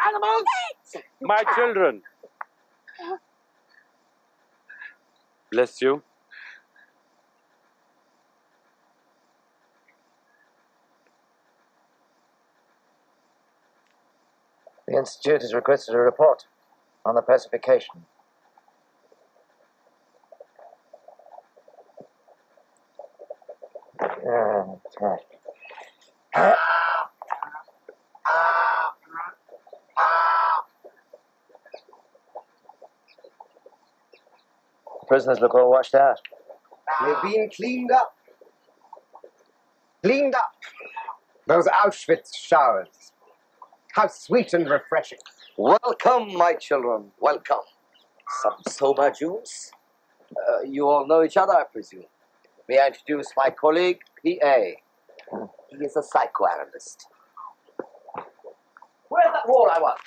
animals! My children. Bless you. The Institute has requested a report on the pacification. Prisoners look all washed out. They've been cleaned up. Cleaned up. Those Auschwitz showers. How sweet and refreshing. Welcome, my children. Welcome. Some soba juice? You all know each other, I presume. May I introduce my colleague, P.A. He is a psychoanalyst. Where's that wall I want?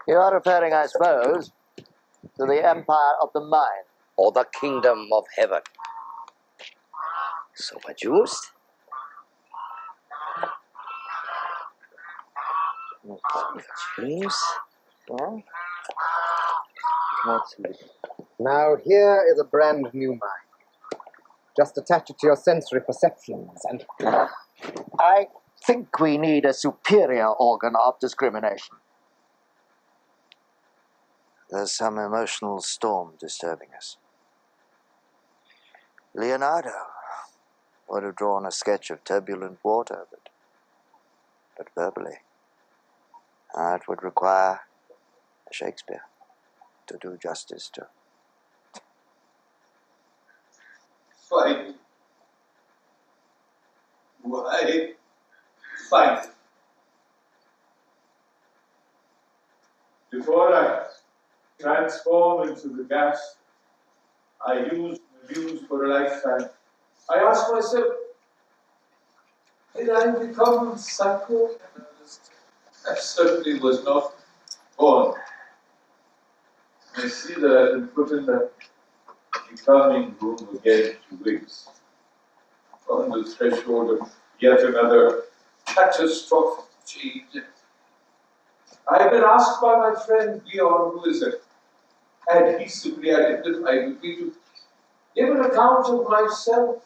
You are referring, I suppose, to the empire of the mind. Or the kingdom of heaven. Soba juice? Juice? Yeah? Now here is a brand new mind. Just attach it to your sensory perceptions and... I think we need a superior organ of discrimination. There's some emotional storm disturbing us. Leonardo would have drawn a sketch of turbulent water, but verbally. It would require a Shakespeare to do justice to. Fight. Why fight? Before I transform into the gas I used and abused for a lifetime, I asked myself, did I become a psychoanalyst? I certainly was not born. I see that I've been put in the becoming room again 2 weeks, on the threshold of yet another catastrophic change. I've been asked by my friend Bion, who is adhesively identified with me, to give an account of myself.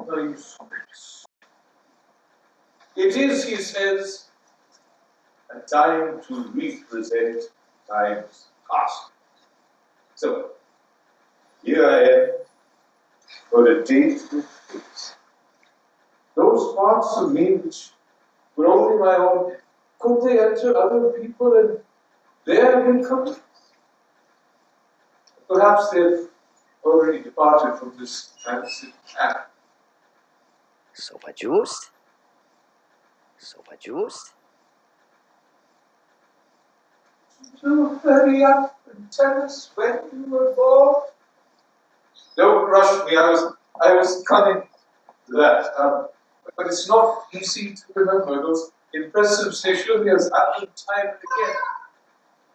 My usefulness. It is, he says, a time to represent times past. So, here I am for a date to fix. Those parts of me which were only my own, could they enter other people and there become? Perhaps they've already departed from this transit path. Soba juice? Soba juice? To hurry up and tell us when you were born. Don't rush me, I was coming to that. But it's not easy to remember. Those impressive séjours happened time and again.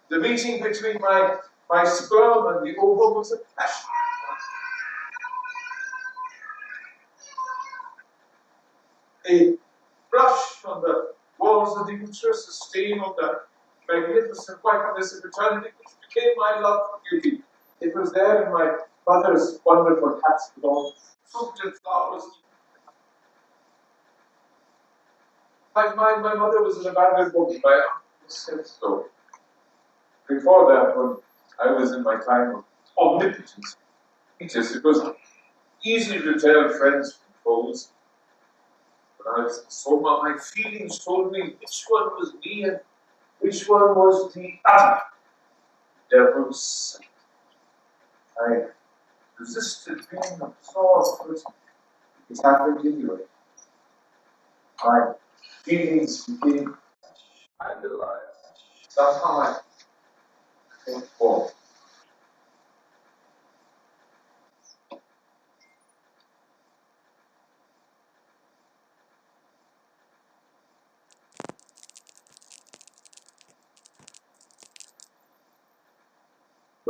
The meeting between my sperm and the ovum was a passionate one. A brush on the walls of the uterus, a stain on the magnificent whiteness of eternity, which became my love for beauty. It was there in my mother's wonderful hats with all fruit and flowers. I find my mother was an abandoned woman. My uncle said so. Before that, when I was in my time of omnipotence, it was easy to tell friends from foes. But I saw my feelings told me which one was me and which one was the other. Devil's sight. I resisted being absorbed, but it happened anyway. My feelings became alive. Somehow I came forth.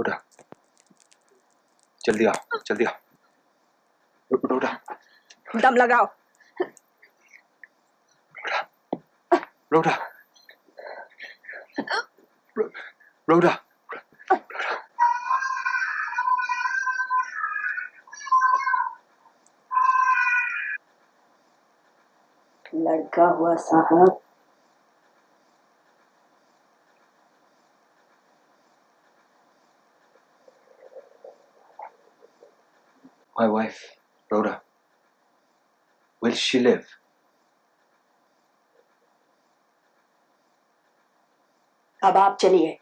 उठा जल्दी आओ जल्दी आओ उठा दम लगाओ उठा Rhoda. लड़का हुआ साहब. My wife, Rhoda. Will she live? अब आप चलिए.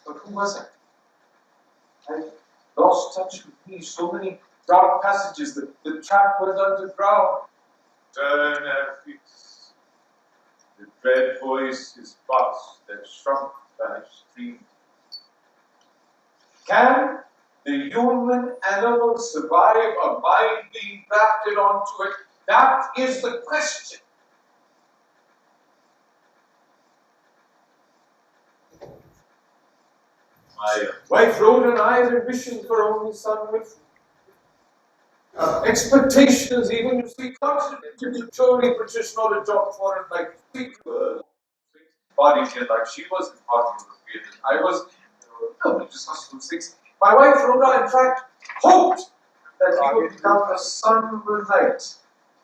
But who was it? I lost touch with me. So many dark passages. The trap was underground. Turn her feet. The dread voice is but that shrunk thy stream. Can the human animal survive a mind being grafted onto it? That is the question. My wife Rhoda and I had a vision for only son Wilfred. Expectations, even if we constantly purely British, not a job for it, like body here, like she was in body European. I was, just hustle six. My wife Rhoda, in fact, hoped that he would become a son overnight.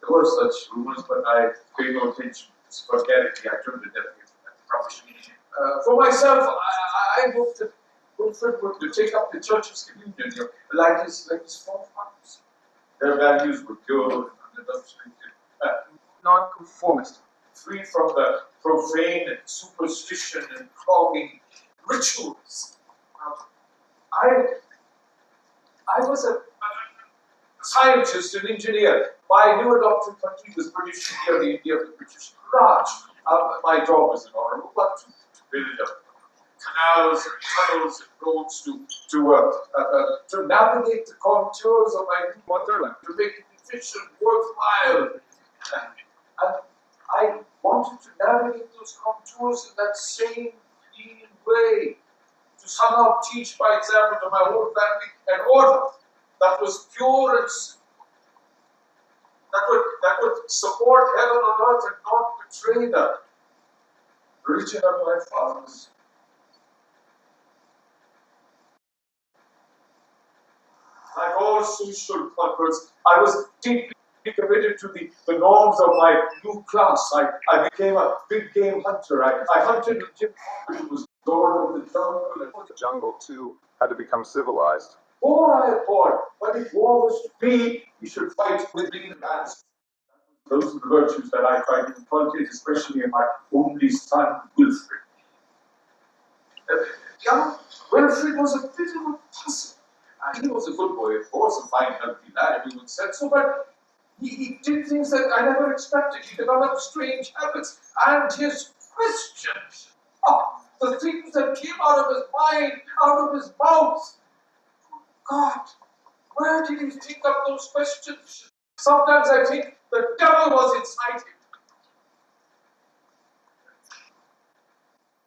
There were such rumors, but I paid no attention. Just forget it. I turned the deaf ear to that rubbish. For myself, I hoped that Wilfred would take up the Church's communion, like his forefathers. Their values were pure and unadulterated, non-conformist, free from the profane and superstition and clogging rituals. I was a scientist and engineer. My new adopted country was British India, the India of the British Raj. My job was an honourable one to build up canals and tunnels and roads to navigate the contours of my new motherland, to make it efficient, worthwhile. And I wanted to navigate those contours in that same clean way, to somehow teach by example to my whole family an order that was pure and simple, that would support heaven on earth and not betray the religion of my fathers. Like all social converts, I was deeply committed to the norms of my new class. I became a big game hunter. I hunted with Jim Corbett, who was Lord of the Jungle. And The jungle, too, had to become civilized. war I abhorred, but if war was to be, we should fight with the advance. Those are the virtues that I tried to inculcate, especially in my only son, Wilfred. Young Wilfred was a bit of a puzzle. He was a good boy, of course, a fine, healthy lad, everyone said so, but he did things that I never expected. He developed strange habits, and his questions, the things that came out of his mind, out of his mouth. God, where did he think up those questions? Sometimes I think the devil was inside him.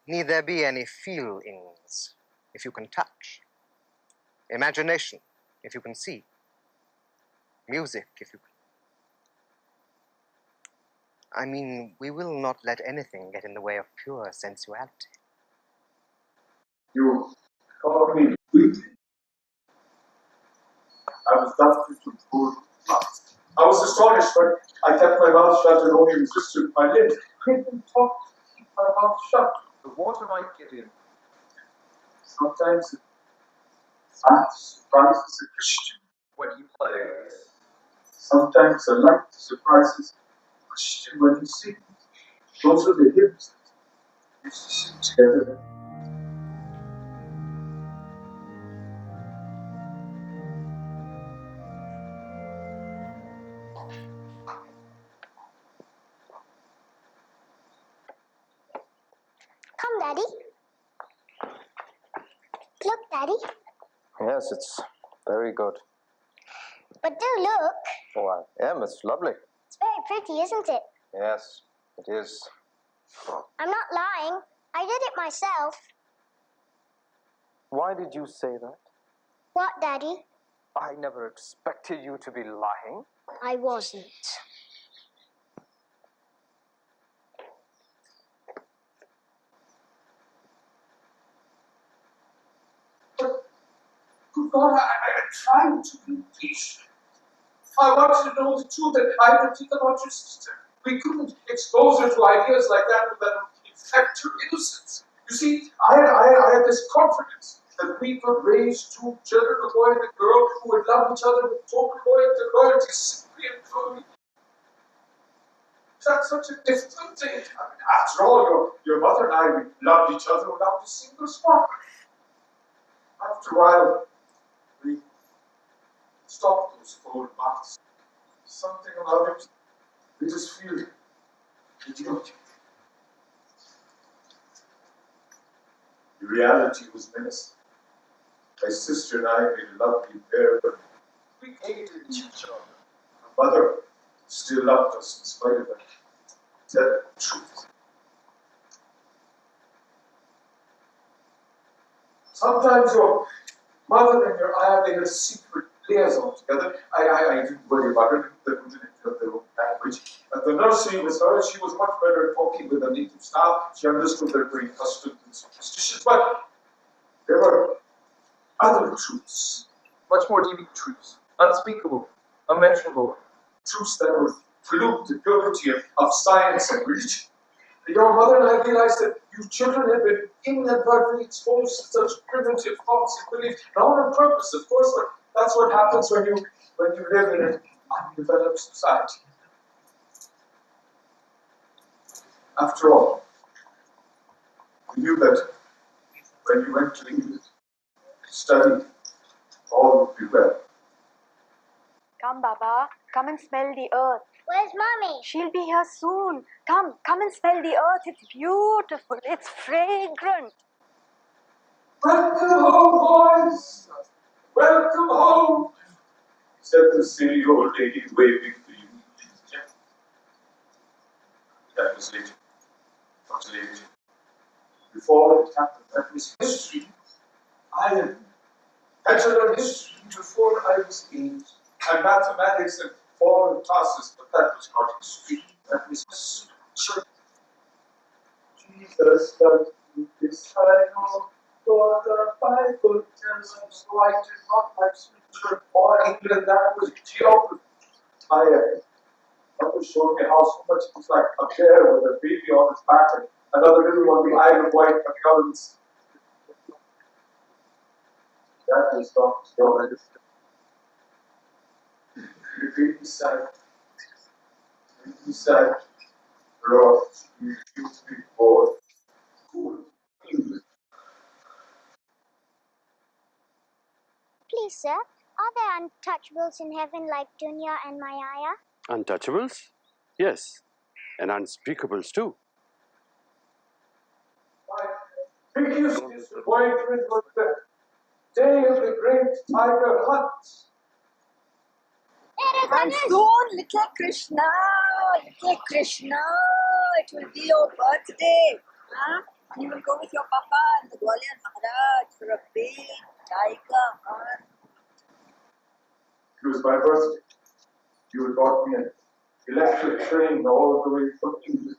Need there be any feelings if you can touch? Imagination, if you can see. Music, if you can. I mean, we will not let anything get in the way of pure sensuality. You called me weak. I was dumped into poor thoughts. I was astonished, but I kept my mouth shut and only resisted my lips. Couldn't talk to keep my mouth shut. The water might get in. Sometimes that surprises a Christian when he plays. Sometimes a light surprises a Christian when he sings. Those are the hymns that used to sing together. Come, Daddy. Look, Daddy. Yes, it's very good. But do look. Oh, I am. It's lovely. It's very pretty, isn't it? Yes, it is. I'm not lying. I did it myself. Why did you say that? What, Daddy? I never expected you to be lying. I wasn't. Good God, I tried to be patient. I wanted to know the truth that I would think about your sister. We couldn't expose her to ideas like that would infect her innocence. You see, I had this confidence that we could raise two children, a boy and a girl, who would love each other with total loyalty, simply and truly. That's such a difficult thing. I mean, after all, your mother and I, we loved each other without a single spark. After a while, we stopped those old baths. Something about it, we just feel idiotic. The reality was menacing. My sister and I made a lovely pair, but we hated each other. My mother still loved us in spite of it. Tell the truth. Sometimes your mother and your aunt made a secret liaison together. I didn't worry about it. They wouldn't have their own language. At the nursery with her, she was much better at talking with the native staff. She understood their great customs and superstitions. But there were other truths, much more deep truths, unspeakable, unmentionable, truths that would pollute the purity of science and religion. Your mother and I realized that you children had been inadvertently exposed to such primitive thoughts and beliefs, not on purpose, of course, but that's what happens when you live in an undeveloped society. After all, we knew that when you went to England to study, all would be well. Come, Baba. Come and smell the earth. Where's Mommy? She'll be here soon. Come and smell the earth. It's beautiful. It's fragrant. Welcome home, boys! Welcome home! Said the silly old lady waving to you. That was later. Much later. Before it happened, that was history. I had to learn history before I was 8. And mathematics and foreign classes, but that was not history. That was church. Jesus does this I know, for the Bible tells us, so I did not like scripture or England, that was geography. That was showing me how so much it was like a bear with a baby on its back and another little one, the Isle of Wight, and the others. That is not geography. The baby side. Rough, you should be bored. Please, sir, are there untouchables in heaven like Dunya and Mayaya? Untouchables? Yes. And unspeakables too. My biggest disappointment was the day of the great tiger hunt. And soon, little Krishna, it will be your birthday. Huh? And you will go with your papa and the Gwalior Maharaj for a big tiger hunt. It was my birthday. You had bought me an electric train all the way from England.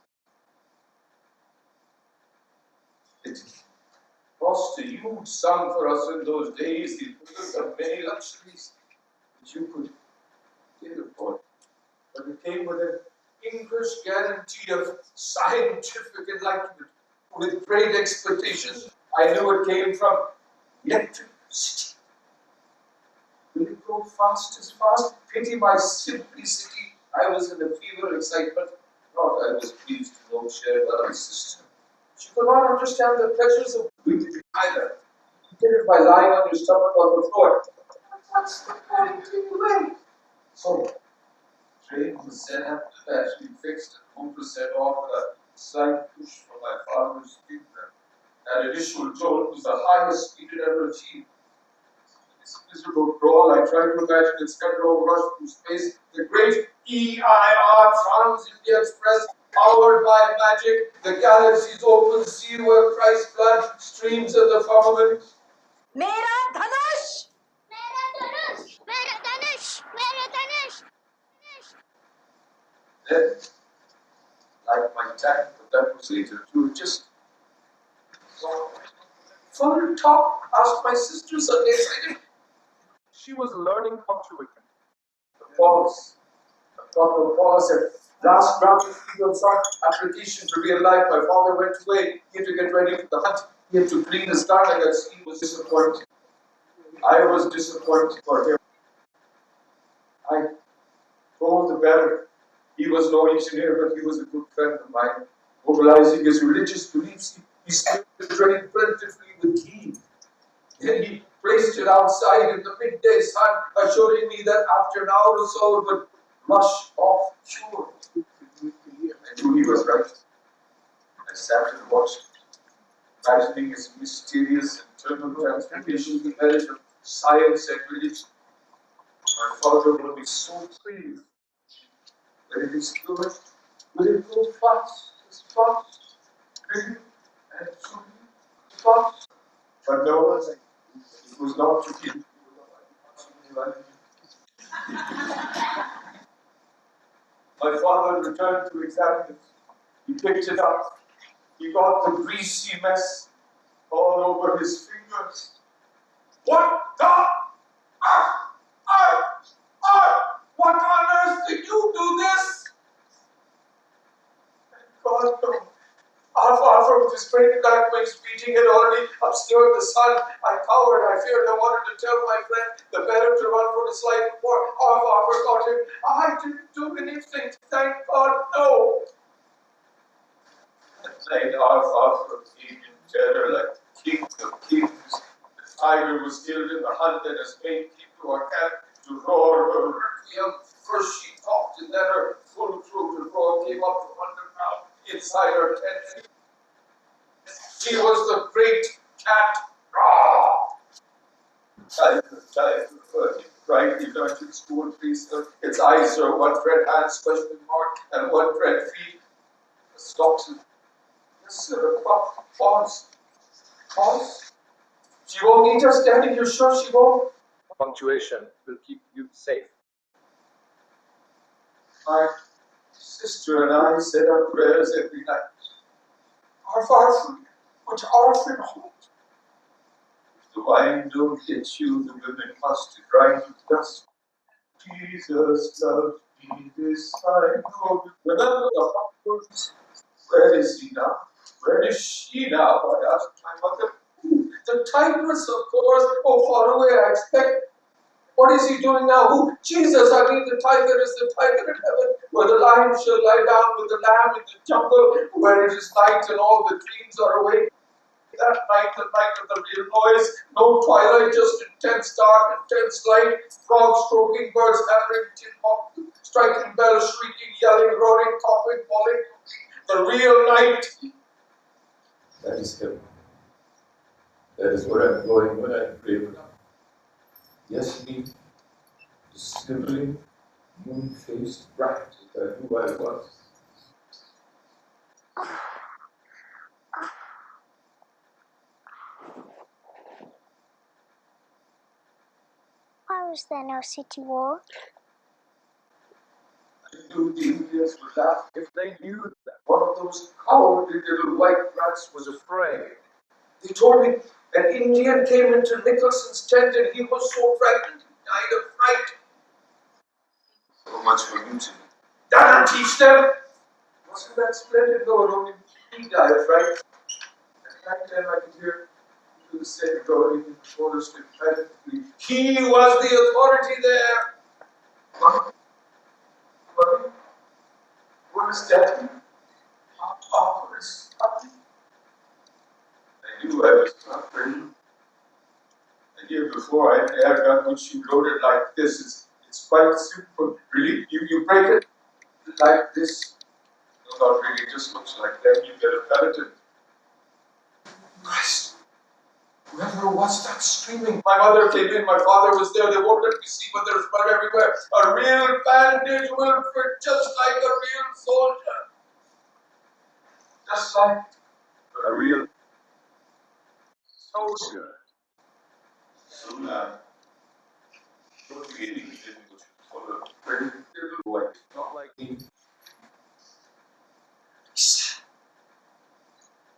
It cost a huge sum for us in those days, the equivalent of many luxuries that you could afford. But it came with an English guarantee of scientific enlightenment, with great expectations. I knew it came from electricity. Will it go fast as fast? Pity my simplicity. I was in a fever of excitement. Not I was pleased to know shared by my sister. She could not understand the pleasures of waiting either. You did it by lying on your stomach on the floor. What's the point anyway? So, the train was set up, the battery fixed, and motor set off with a slight push from my father's finger. That initial jolt was the highest speed it ever achieved. In this miserable crawl, I tried to imagine instead of rush through space, the great EIR Trans-India Express, powered by magic, the galaxy's open sea where Christ's blood streams in the firmament. Mera Dhanush! Then, like my dad, but that was later, to just full talk, asked my sister Sunday, She was learning punctuation. The pause. Dr. Paul said, last round of field son, application to real life. My father went away. He had to get ready for the hunt. He had to clean his garden. He was disappointed. I was disappointed for him. I told the bearer, he was no engineer, but he was a good friend of mine. Mobilizing his religious beliefs, he slipped the drain plentifully with ghee. Then he placed it outside in the midday sun, assuring me that after an hour or so it would rush off cured. I knew he was right. I sat and watched, imagining his mysterious internal transformation, the marriage of science and religion. My father will be so pleased. When it is good, will it go fast, really, and truly fast? But no, it was not to be. My father returned to examine it. He picked it up. He got the greasy mess all over his fingers. What the? What on earth did you do this? God, no. Far from this great black wings beating had already obscured the sun. I cowered, I feared, I wanted to tell my friend, the better to run for his life before our father got him. I didn't do anything, thank God, no. At night, our father came in terror like king of kings. The tiger was killed in the hunt, and his mate came to our camp to roar her requiem. First she talked, and then her full-throated roar came up to underground inside her tent. She was the great cat. Tiger, right? You learned in school, please. Its eyes are one red hands, question mark, and one red feet. Stops and yes, sir. Pause. She won't eat us, Daddy. You're sure she won't? Punctuation will keep you safe. My sister and I said our prayers every night. Our Father, which art in heaven. If the wine don't hit you, the women must grind with dust. Jesus loved me this I know. Remember the hot words? Where is he now? Where is she now? I asked my mother. The tigress, of course. Oh, far away, I expect. What is he doing now? Who? Jesus, I mean, the tiger is the tiger in heaven, where the lion shall lie down with the lamb in the jungle, where it is night and all the dreams are awake. That night, the night of the real noise, no twilight, just intense dark, intense light, frogs croaking, birds hammering, tin pop, striking bells, shrieking, yelling, roaring, coughing, falling. The real night. That is heaven. That is where I'm going when I'm brave enough. Yes, me, the sniveling, moon-faced brat that who I was. Why was there no city war? I knew the Indians would laugh if they knew that one of those cowardly little white rats was afraid. They told me an Indian came into Nicholson's tent and he was so frightened he died of fright. So much for mutiny. That'll teach them! Wasn't that splendid, though? Only he died of fright. At night time I could hear the same going in the forest emphatically. He was the authority there. What? What is that? What is that? I knew I was not ready. The year before I had an air gun which you loaded like this. It's quite simple. Really, you break it like this. No, not really, it just looks like that. You get a pelleted. Christ! Whoever was that screaming? My mother came in, my father was there, they won't let me see, but there's blood everywhere. A real bandage, Wilfred, just like a real soldier. Just like a real soldier. So now, don't be anything which is full of very little white, not like me.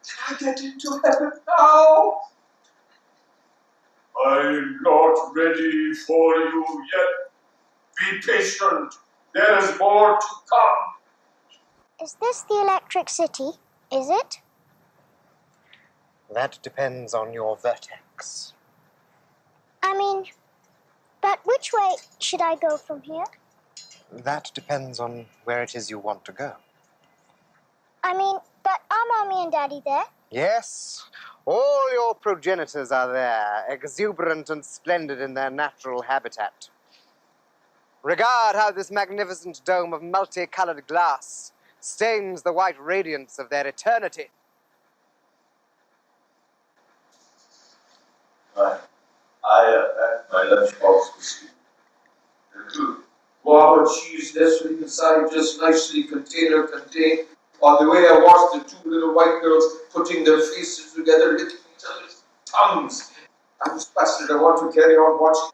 Can I get into heaven now? I I'm not ready for you yet. Be patient. There is more to come. Is this the Electric City? Is it? That depends on your vertex. But which way should I go from here? That depends on where it is you want to go. But are Mommy and Daddy there? Yes, all your progenitors are there, exuberant and splendid in their natural habitat. Regard how this magnificent dome of multicolored glass stains the white radiance of their eternity. I packed my lunchbox for school. Guava cheese nestling inside, just nicely container contained. Or the way I watched the two little white girls putting their faces together, licking each other's tongues. I was fascinated. I want to carry on watching.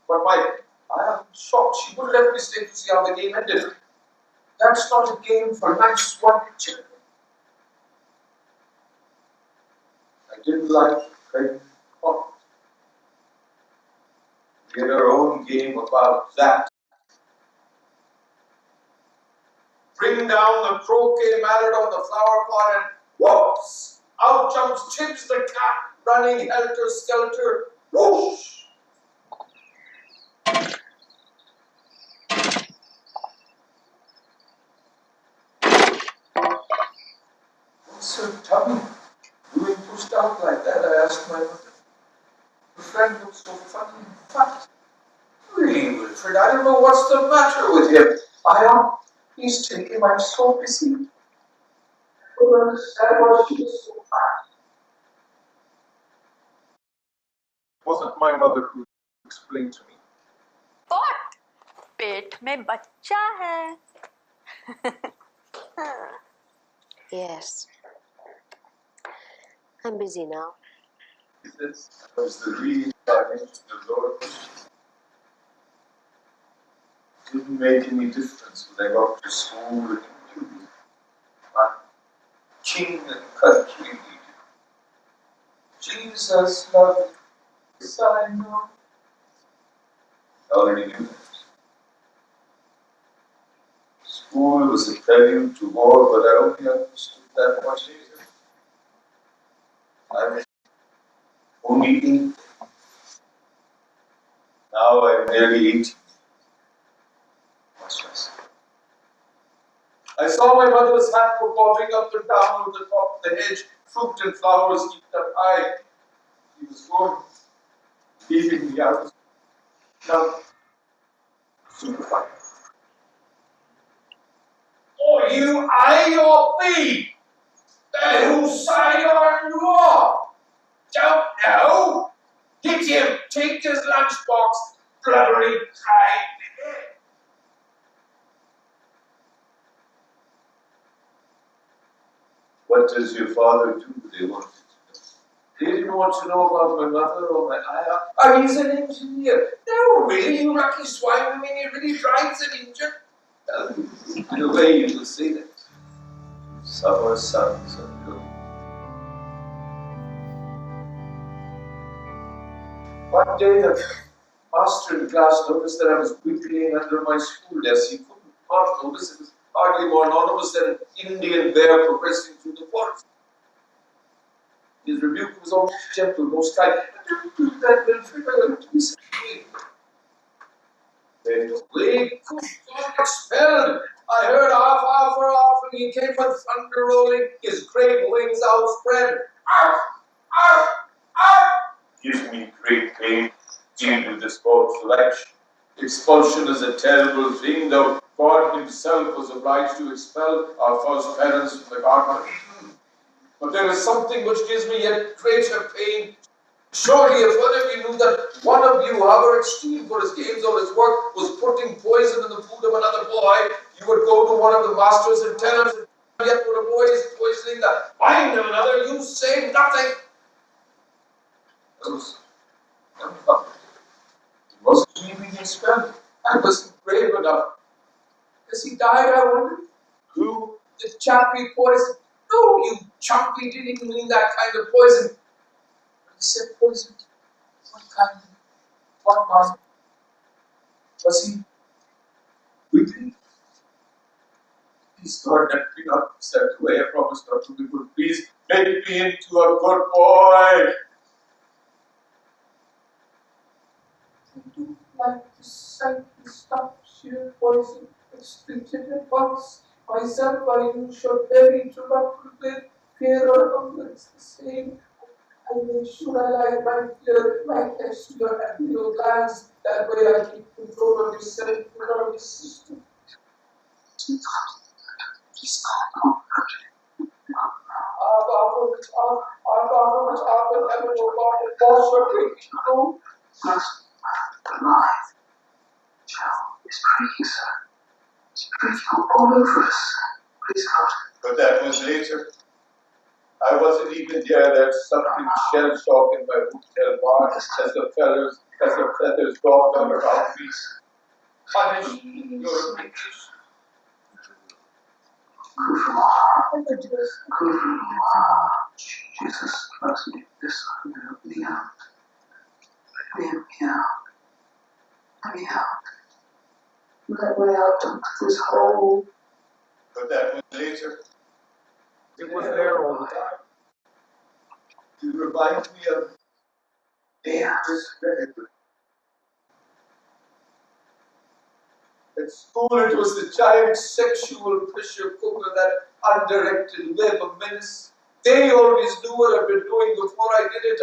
But I am shocked. She wouldn't let me stay to see how the game ended. That's not a game for nice white children. I didn't like pregnant pot. We had our own game about that. Bring down the croquet mallet on the flower pot and whoops! Out jumps Tibbs the cat, running helter-skelter. Whoosh! What's her tummy doing pushed out like that? I asked my mother. Her friend looks so funny and fat. Really, Wilfred, I don't know what's the matter with him. He's taking my so busy. I don't understand why she is so fat. Wasn't my mother who explained to me? What? पेट में बच्चा है. Yes. I'm busy now. This was the reincarnation of Lord. It didn't make any difference when I got to school and interviewed. My king and country leader. Jesus loved me. Yes, I know. I already knew that. School was a prelude to war, but I only understood that much later. I was only 8. Now I'm nearly 18. Much less. I saw my mother's hat go bobbing up and down over the top of the hedge, fruit and flowers heaped up high. He was going, leaving me out. Now, super fine. Oh, you I or B? Then whose side are you on? Don't know. Get him, take his lunchbox, blubbery pride. What does your father do? They wanted to know. They didn't want to know about my mother or my ayah. Oh, he's an engineer. No, really, you lucky swine. I mean, he really drives an engine. In a way, you will say that. Summer suns are blue. One day, the master in class noticed that I was wiggling under my school desk. He couldn't not notice. It was hardly more anonymous than an Indian bear progressing through the forest. His rebuke was almost gentle, most kind. Don't do that, Wilfred. I want to be set free. Then away, got expelled. I heard half, and he came with thunder rolling, his great wings outspread. Arf! Arf! Arf! Gives me great pain to deal with this false selection. Expulsion is a terrible thing, though God himself was obliged to expel our first parents from the Garden of Eden. But there is something which gives me yet greater pain. Surely if one of you knew that one of you, however extreme for his games or his work, was putting poison in the food of another boy, you would go to one of the masters and tell him, yet when a boy is poisoning the mind of another, you say nothing. It wasn't me being expelled. I wasn't brave enough. Has he died, I wonder? Who? The chappy poison. No, you chump, he didn't even mean that kind of poison. He said poison. What kind? on. Was he weeping? Please, God, let me not be sent away. I promise not to be good. Please make me into a good boy. I don't like the sight of stuff, sheer poison, extracted at once. Myself I use shall very interrupted with fear or hunger. It's the same. I make sure I lie right here, right next to your adrenal glands. That way I keep control of yourself and of your system. But that was later. I wasn't even there. There's something shell shock in my hotel bar as the feathers dropped on around me. Punish your bitches. Jesus, trust me. This help me out. Let me out. Let me out. Let me out of this hole. But that was later. It was there all the time. You remind me of dangerous behavior. At school, it was the giant sexual pressure cooker, that undirected web of menace. They always knew what I'd been doing before I did it.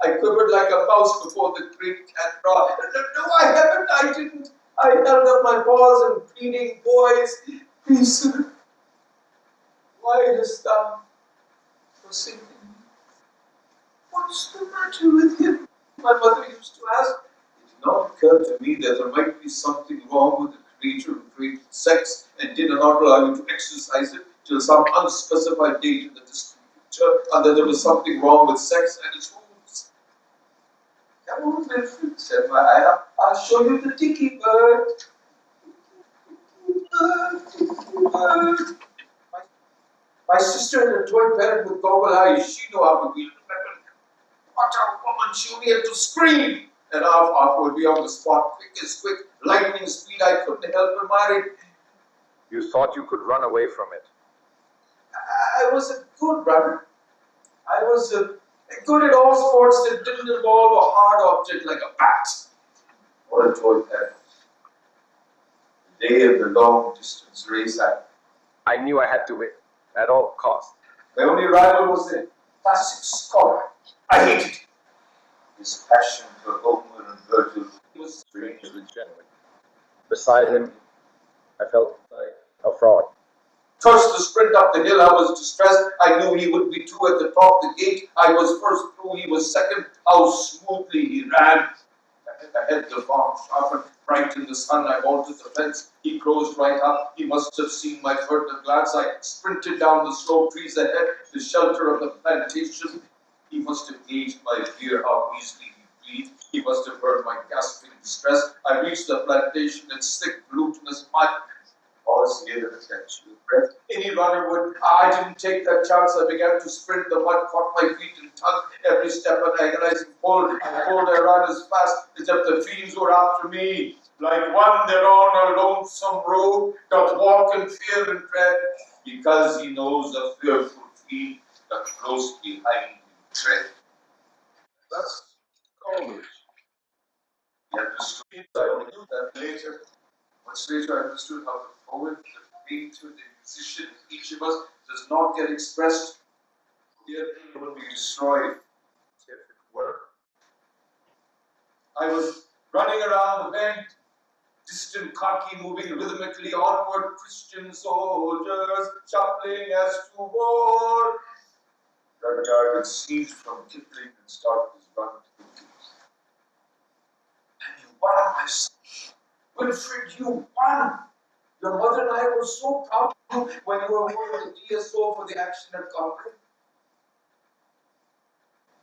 I quivered like a mouse before the great cat raw. No, I haven't. I didn't. I held up my paws and pleading, boys, please, sir, why dost thou forsake me? What's the matter with him? My mother used to ask. It did not occur to me that there might be something wrong with the creature who created sex and did not allow you to exercise it till some unspecified date in the distant future, and that there was something wrong with sex and its rules. Come on, Wilfred, said I'll show you the dicky bird. My sister had a toy parrot with goggle eyes. She knew how to wield the weapon. What a woman! She only had to scream. And off would be on the spot, quick as quick, lightning speed. I couldn't help admiring. You thought you could run away from it. I was a good runner. I was good at all sports that didn't involve a hard object like a bat or a toy parrot. The day of the long distance race, I knew I had to win at all costs. my only rival was the classic scholar. I hated him. His passion for Homer and Virgil was Strangely genuine. Beside him, I felt like a fraud. First to sprint up the hill, I was distressed. I knew he would be two at the top of the gate. I was first through, he was second. How smoothly he ran. Ahead the farm sharpened, bright in the sun. I vaulted the fence. He closed right up. He must have seen my furtive glance. I sprinted down the slow trees ahead, the shelter of the plantation. He must have gauged my fear, how easily he breathed. He must have heard my gasping distress. I reached the plantation in thick, glutinous mud. Wallace gave it a catch with breath. Any runner would. I didn't take that chance. I began to sprint. The mud caught my feet and tugged. Every step an agonizing pull. I pulled. I ran as fast as if the fiends were after me. Like one that on a lonesome road doth walk in fear and dread, because he knows the fearful fiend that close behind him tread. That's college. He understood. I knew that later. Much later, I understood how the poet, the painter, the musician, each of us does not get expressed. Yet it will be destroyed if it were. I was running around the bend, distant khaki moving rhythmically onward, Christian soldiers shuffling as to war. Rudyard had ceased from Kipling and started his run to the woods. And you won, my son. Wilfred, you won! Your mother and I were so proud of you when you were awarded the DSO for the action at Concord.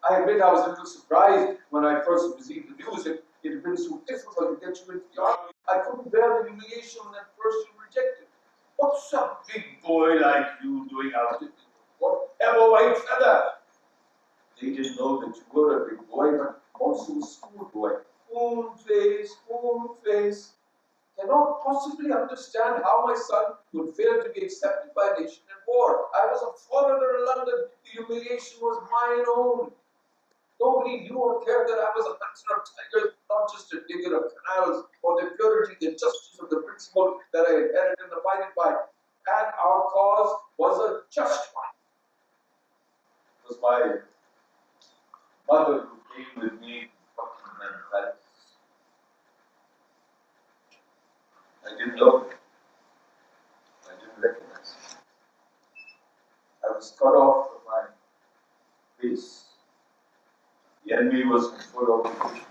I admit I was a little surprised when I first received the news. It had been so difficult to get you into the army. I couldn't bear the humiliation when at first you rejected. What's a big boy like you doing out in the world? Have a white feather. They didn't know that you were a big boy, but also a schoolboy. Moon face. Cannot possibly understand how my son would fail to be accepted by a nation in war. I was a foreigner in London. The humiliation was mine own. Nobody knew or cared that I was a hunter of tigers, not just a digger of canals, or the purity, the justice of the principle that I inherited and abided by. And our cause was a just one. It was my mother who came with me from Buckingham Palace. I didn't know her. I didn't recognize her. I was cut off from my base. The enemy was in full occupation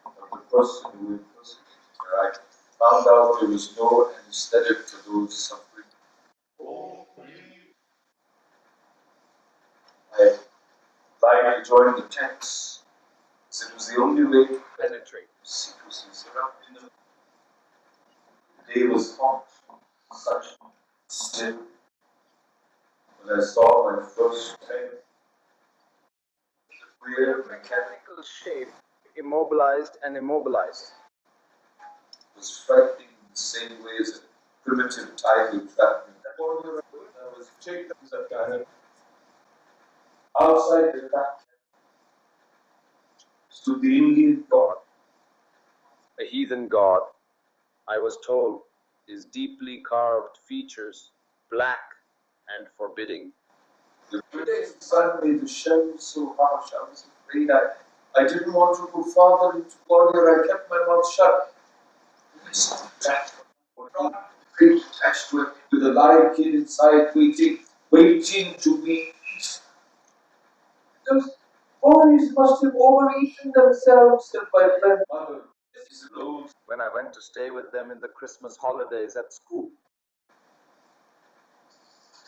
of the person who would persecute her. I found out there was no anesthetic for those suffering. I applied to join the tanks, as it was the only way to penetrate the secrecy surrounding them. The day was hot, such still. When I saw my first tank, the queer mechanical shape immobilized and immobilized. It was frightening in the same way as a primitive tiger trapped in that corner. I was checked up that kind of outside the back stood the Indian god. A heathen god, I was told, his deeply carved features black and forbidding. The 2 days the sun made the shell so harsh, I was afraid. I didn't want to go farther into Gwalior. I kept my mouth shut. I saw the black crate attached to it with a live kid inside waiting to be eaten. Those boys must have overeaten themselves, said my friend mother. This is Rose. When I went to stay with them in the Christmas holidays at school.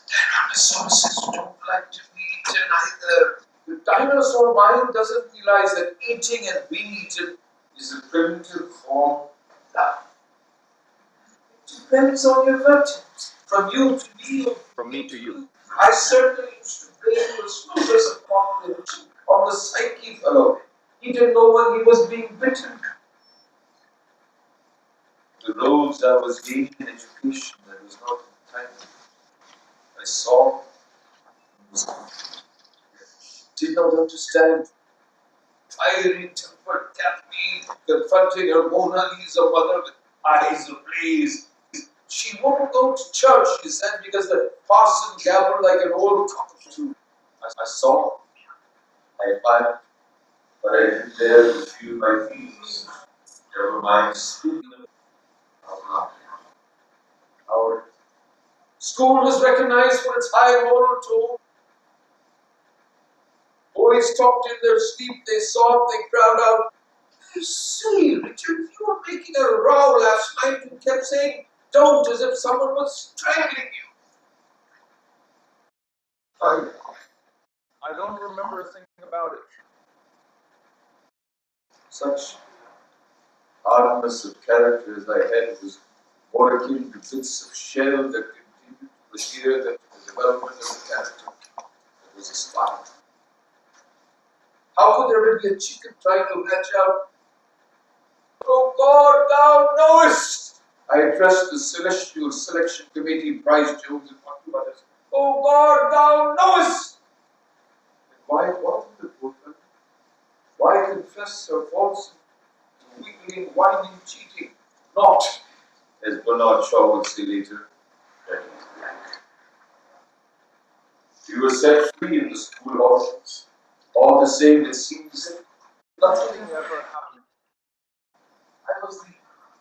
Dinosaurs don't like to be eaten either. The dinosaur mind doesn't realize that eating and being eaten is a primitive form of love. It depends on your verdict. From you to me. From me to you. I certainly used to blame the snoopers on the psyche fellow. He didn't know when he was being bitten. The roads I was gaining in education, that was not the time. I saw, did not understand. Fiery tempered Kathleen confronting her Mona Lisa mother with eyes ablaze. She won't go to church, she said, because the parson gabbled like an old cockatoo. I saw, I admired, but I didn't dare to feel my feelings. Never mind speaking out loud. Our school was recognized for its high moral tone. Boys talked in their sleep, they sobbed, they cried out, "You silly Richard, you were making a row last night and kept saying, 'Don't,' as if someone was strangling you." I don't remember a thing about it. Such hardness of character as I had was more akin to bits of shell that continued to adhere than to the development of the character that was aspired. How could there be a chicken trying to hatch out, "Oh God, thou knowest"? I addressed the Celestial Selection Committee, Bryce Jones and one or two others. "Oh God, thou knowest." And why bother the poor fellow? Why confess her faults? Wiggling, whining, cheating. Not, as Bernard Shaw would say later, that he's black. We were set free in the school audience. All the same, it seems nothing ever happened. I was the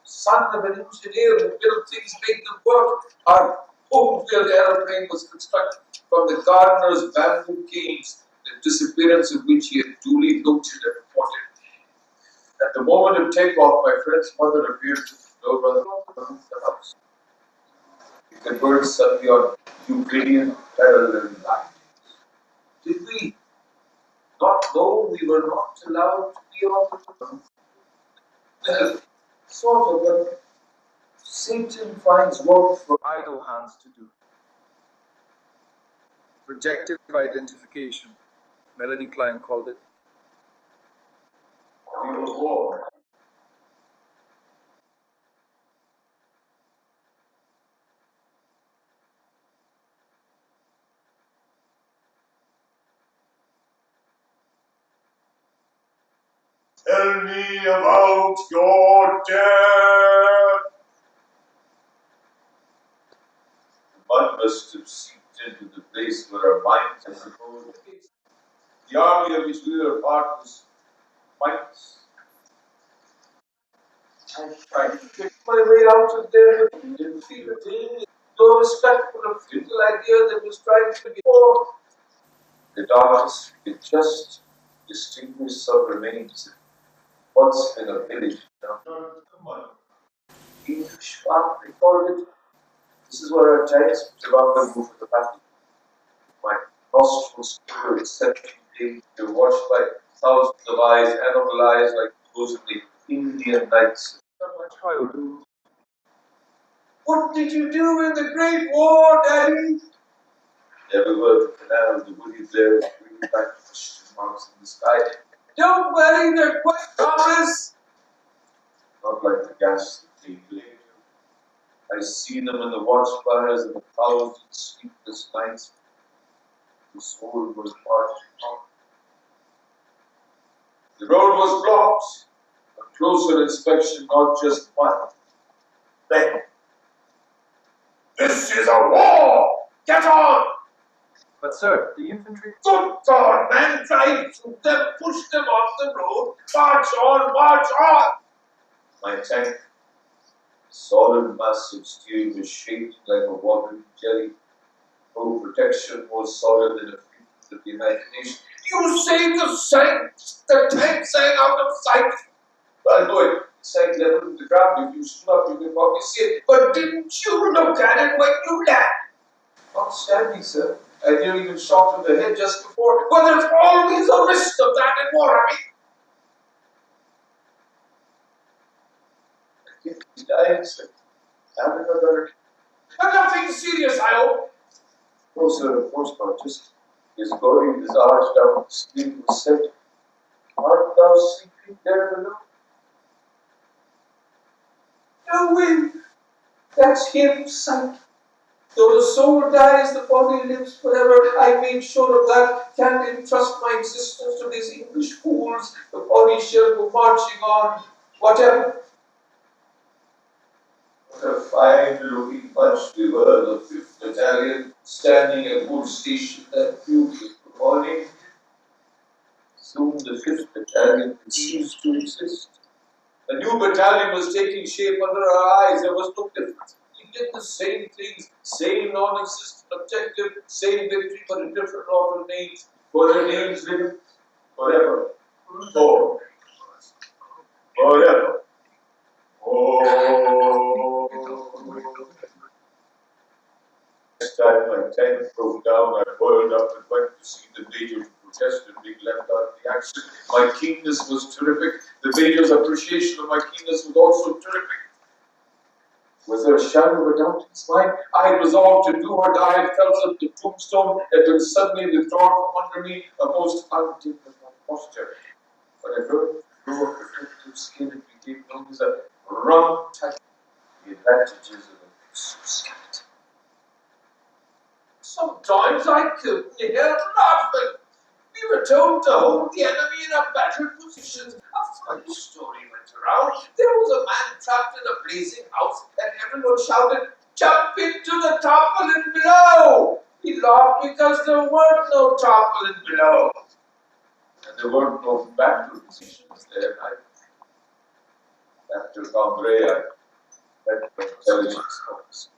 son of an engineer who built things, made them work. Our home-built aeroplane was constructed from the gardener's bamboo canes, the disappearance of which he had duly noted and reported. At the moment of takeoff, my friend's mother appeared to know rather than the house. We conversed suddenly on Euclidean parallel lines. Did we not know we were not allowed to be on the ground? Well, sort of, but Satan finds work for Idle hands to do. Projective identification, Melanie Klein called it. we were born Tell me about your death. The mud must have seeped into the place where our minds, I suppose. The army of which we were a part was minds. I tried to get my way out of there, but didn't feel a thing. No respect for a futile idea that was trying to be born. The darkness could just distinguish some remains. Once in a village down English farm, they called it. This is where our giants around the roof of the battle. My nostrils quivered 17 days. They were watched by thousands of eyes, animal eyes like those of the Indian nights. My childhood. What did you do in the Great War, Daddy? Everywhere the canal, the woody glares, bringing back question marks in the sky. Don't worry, they're quite harmless. Not like the gas that came later. I see them in the watchfires of 1,000 sleepless nights. The soul was marching on. The road was blocked. A closer inspection, not just one. Then, this is a war! Get on! But sir, the infantry... Good God, man, drive through them, push them off the road, march on, march on! My tank, solid mass of steel, was shaking like a watery jelly. No protection more solid than a figment of the imagination. You say the tank sang out of sight. Well, no, it sang level with the ground. If you stood up, you could probably see it. But didn't you look at it when you landed? Not standing, sir. I nearly been shot in the head just before. Well, there's always a risk of that in war, I mean. I think he's dying, sir. Having a better. But nothing serious, I hope. No, sir, of course not. Just his body is arched down, the sleeve was set. Art thou sleeping there below? No way. That's him, son. Though the soul dies, the body lives forever. I made sure of that. Can't entrust my existence to these English fools. The body shall go marching on. Whatever. What a fine-looking bunch we were, the 5th Battalion, standing at good station that beautiful morning. Soon the 5th Battalion would cease to exist. A new battalion was taking shape under our eyes. There was no difference. We did the same things, same non-existent objective, same victory, but in different order names. For their names live forever. Forever. Oh. Next time my tank broke down, I boiled up and went to see the major to protest and being left out of the action. My keenness was terrific. The major's appreciation of my keenness was also terrific. Was there a shadow of a doubt in his mind? I had resolved to do or die. It felt that the tombstone had been suddenly withdrawn from under me, a most undignified posture. But I heard the flow of protective skin and became known as a rum tight. The advantages of a skeleton. Sometimes I couldn't help laughing. We were told to hold the enemy in a battered position. A funny story went around. There was a man trapped in a blazing house, and everyone shouted, "Jump into the tarpaulin below!" He laughed because there weren't no tarpaulin below. And there weren't no battered positions there either. After Cambrai, I met the intelligence officer.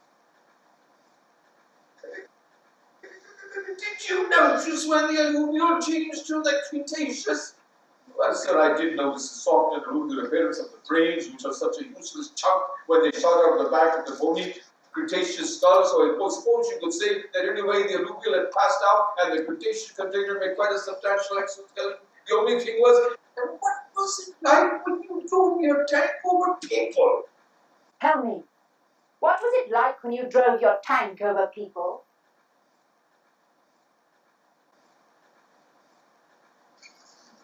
Did you notice when the alluvial changed to the Cretaceous? Well, sir, I did notice the soft and alluvial appearance of the brains, which are such a useless chunk when they shot out of the back of the bony Cretaceous skull. So I suppose you could say that anyway the alluvial had passed out and the Cretaceous container made quite a substantial exoskeleton. The only thing was, and what was it like when you drove your tank over people? Tell me, what was it like when you drove your tank over people?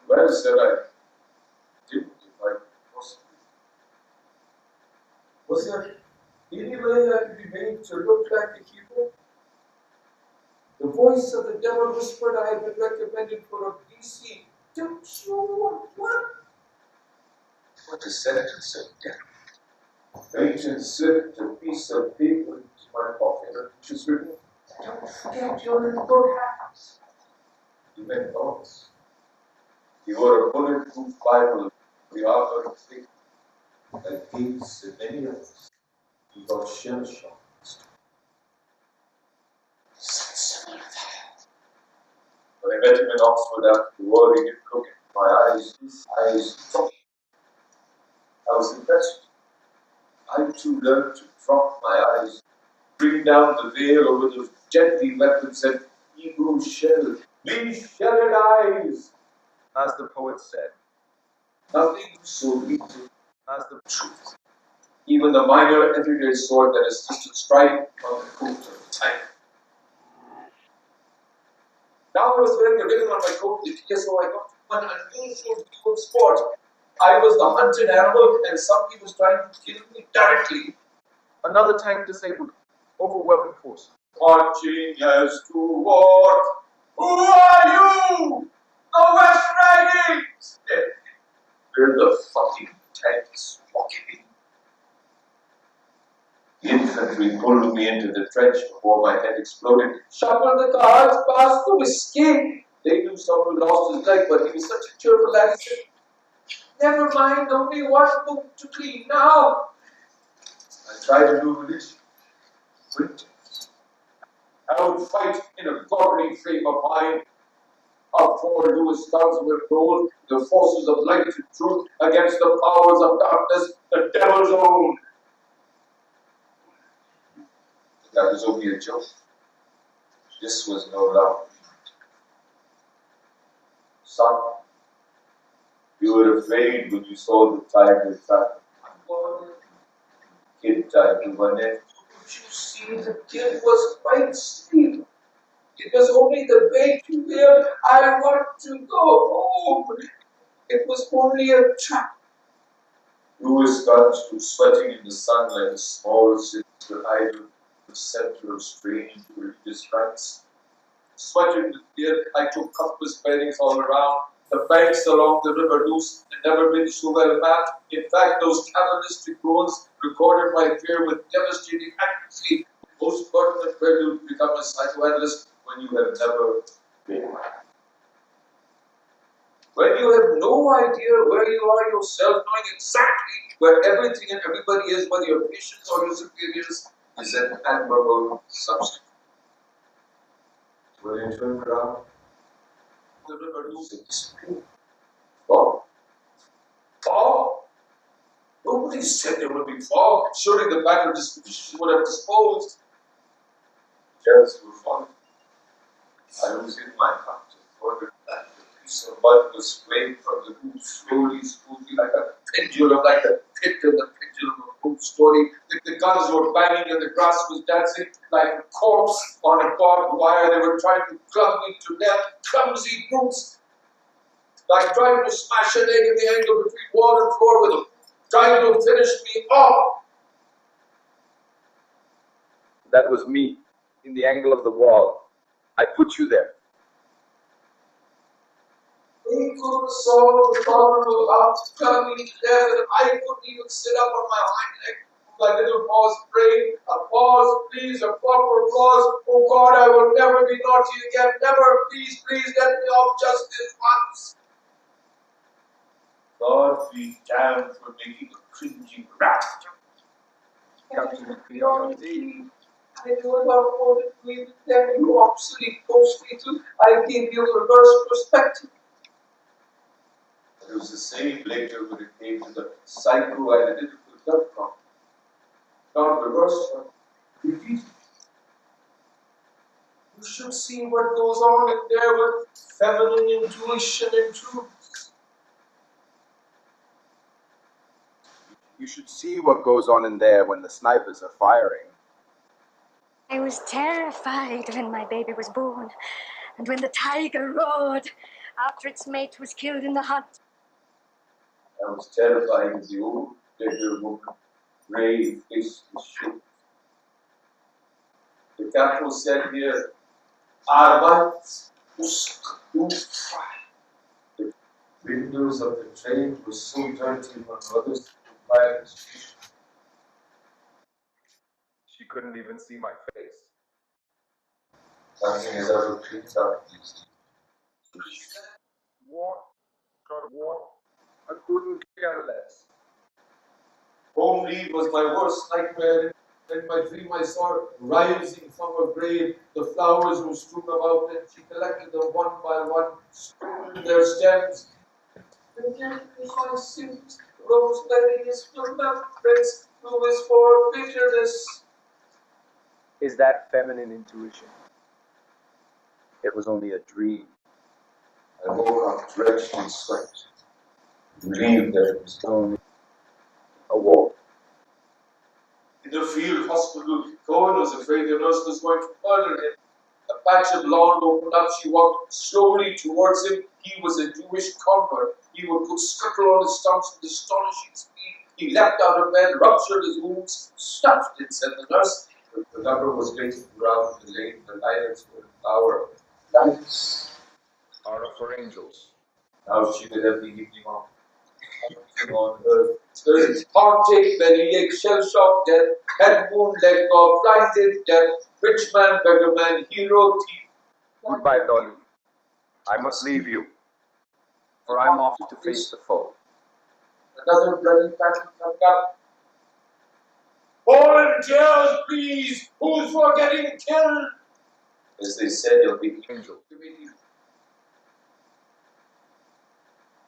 Well, sir, I didn't if I possibly. Was there any way I could be made to look like a hero? The voice of the devil whispered I had been recommended for a BC. Don't you want one? What a sentence of death. Fate insert a piece of paper into my pocket and which is written, "Don't forget you're in good hands." He meant thoughts. He wore a bulletproof Bible, the armor of faith, against many of us. He got shell-shocked. When I met him in Oxford after the war, he didn't look into my eyes. His eyes dropped. I was impressed. I too learned to drop my eyes, bring down the veil over those deadly weapons and Hebrew shell. These shattered eyes, As the poet said, nothing so little as the truth. Even the minor everyday sword that is just a stripe on the coat of the tiger. Now I was wearing a ribbon on my coat this year, so I got one unusual dual sport. I was the hunted animal and somebody was trying to kill me directly. another tank disabled, overwhelming force. Marching as to war. Who are you? The West Ridings! Where the fucking tanks walking in? The infantry pulled me into the trench before my head exploded. Shuffle the cards, pass the whiskey. They knew someone lost his leg, but he was such a cheerful lad. He said, "Never mind, only one book to clean now." I tried a new religion. Print. I would fight in a godly frame of mind. Our four Lewis guns were rolled, the forces of light and truth against the powers of darkness, the devil's own. But that was only a joke. This was no love. Son, you were afraid when you saw the tiger trap. Kid tried to run in. But you see, the kid was quite asleep. It was only the baby where I want to go home. It was only a trap. Louis got stood sweating in the sun like a small sinister idol in the center of strange religious rites. Sweating with fear, I took compass bearings all around. The banks along the river Luce had never been so well mapped. In fact, those cabalistic ruins recorded my fear with devastating accuracy. The most pertinent prelude to become a psychoanalyst when you have never been. When you have no idea where you are yourself, knowing exactly where everything and everybody is, whether your patients or your superiors, is an admirable substitute. When you turn around, the river loses its speed. Fog? Fog? Nobody said there would be fog. Surely the battle disposition would have disposed. Shells were falling. I was in my hut and wondered that the piece of mud was swaying from the roof, slowly, smoothly, like a pendulum, like the pit and the pendulum of Pope's story. The guns were banging and the grass was dancing like a corpse on a barbed wire. They were trying to club me to death. Clumsy brutes. Like trying to smash an egg in the angle between wall and floor with them. Trying to finish me off. That was me, in the angle of the wall. I put you there. They couldn't solve the problem without clubbing me to death, and I couldn't even sit up on my hind leg. My little paws praying, applause, please, a proper applause. Oh God, I will never be naughty again. Never, please, please, let me off just this once. God be damned for making a cringing rat. Captain Bion. I do a lot more than we with them, you obsolete ghost people. I gave you a reverse perspective. It was the same later when it came to the psychoanalytical blood problem. Not reverse one. Repeat. You should see what goes on in there with feminine intuition and truth. You should see what goes on in there when the snipers are firing. I was terrified when my baby was born, and when the tiger roared after its mate was killed in the hunt. I was terrified of the old beggar woman, brave, faceless ship. The captain said here, Arbeit muss du frei. windows of the train were so dirty when others by the station. She couldn't even see my face. Nothing is ever cleaned up these days. War, God, war. I couldn't care less. Home leave was my worst nightmare. In my dream I saw her rising from her grave. The flowers were strewn about and she collected them one by one, strewn their stems. And yet my sins, rosemary is full of friends, who is for bitterness. Is that feminine intuition? It was only a dream. I woke up drenched in sweat, relieved that it was only a war. In the field hospital, Cohen was afraid the nurse was going to murder him. A patch of lawn opened up. She walked slowly towards him. He was a Jewish convert. He would put scuttle on his stumps with astonishing speed. He leapt out of bed, ruptured his wounds, stuffed it, said the nurse. The number was waiting around the lane. The lights were in flower. Lights are for angels. Now she will every evening on earth. There is heartache, bellyache, shell-shock death, head wound, leg off, blinded death, rich man, beggar man, hero, thief. Goodbye, Dolly. I must leave you, for I'm off to face the foe. Another bloody pattern coming up. Volunteers, please! Who's for getting killed? As they said, you'll be angel.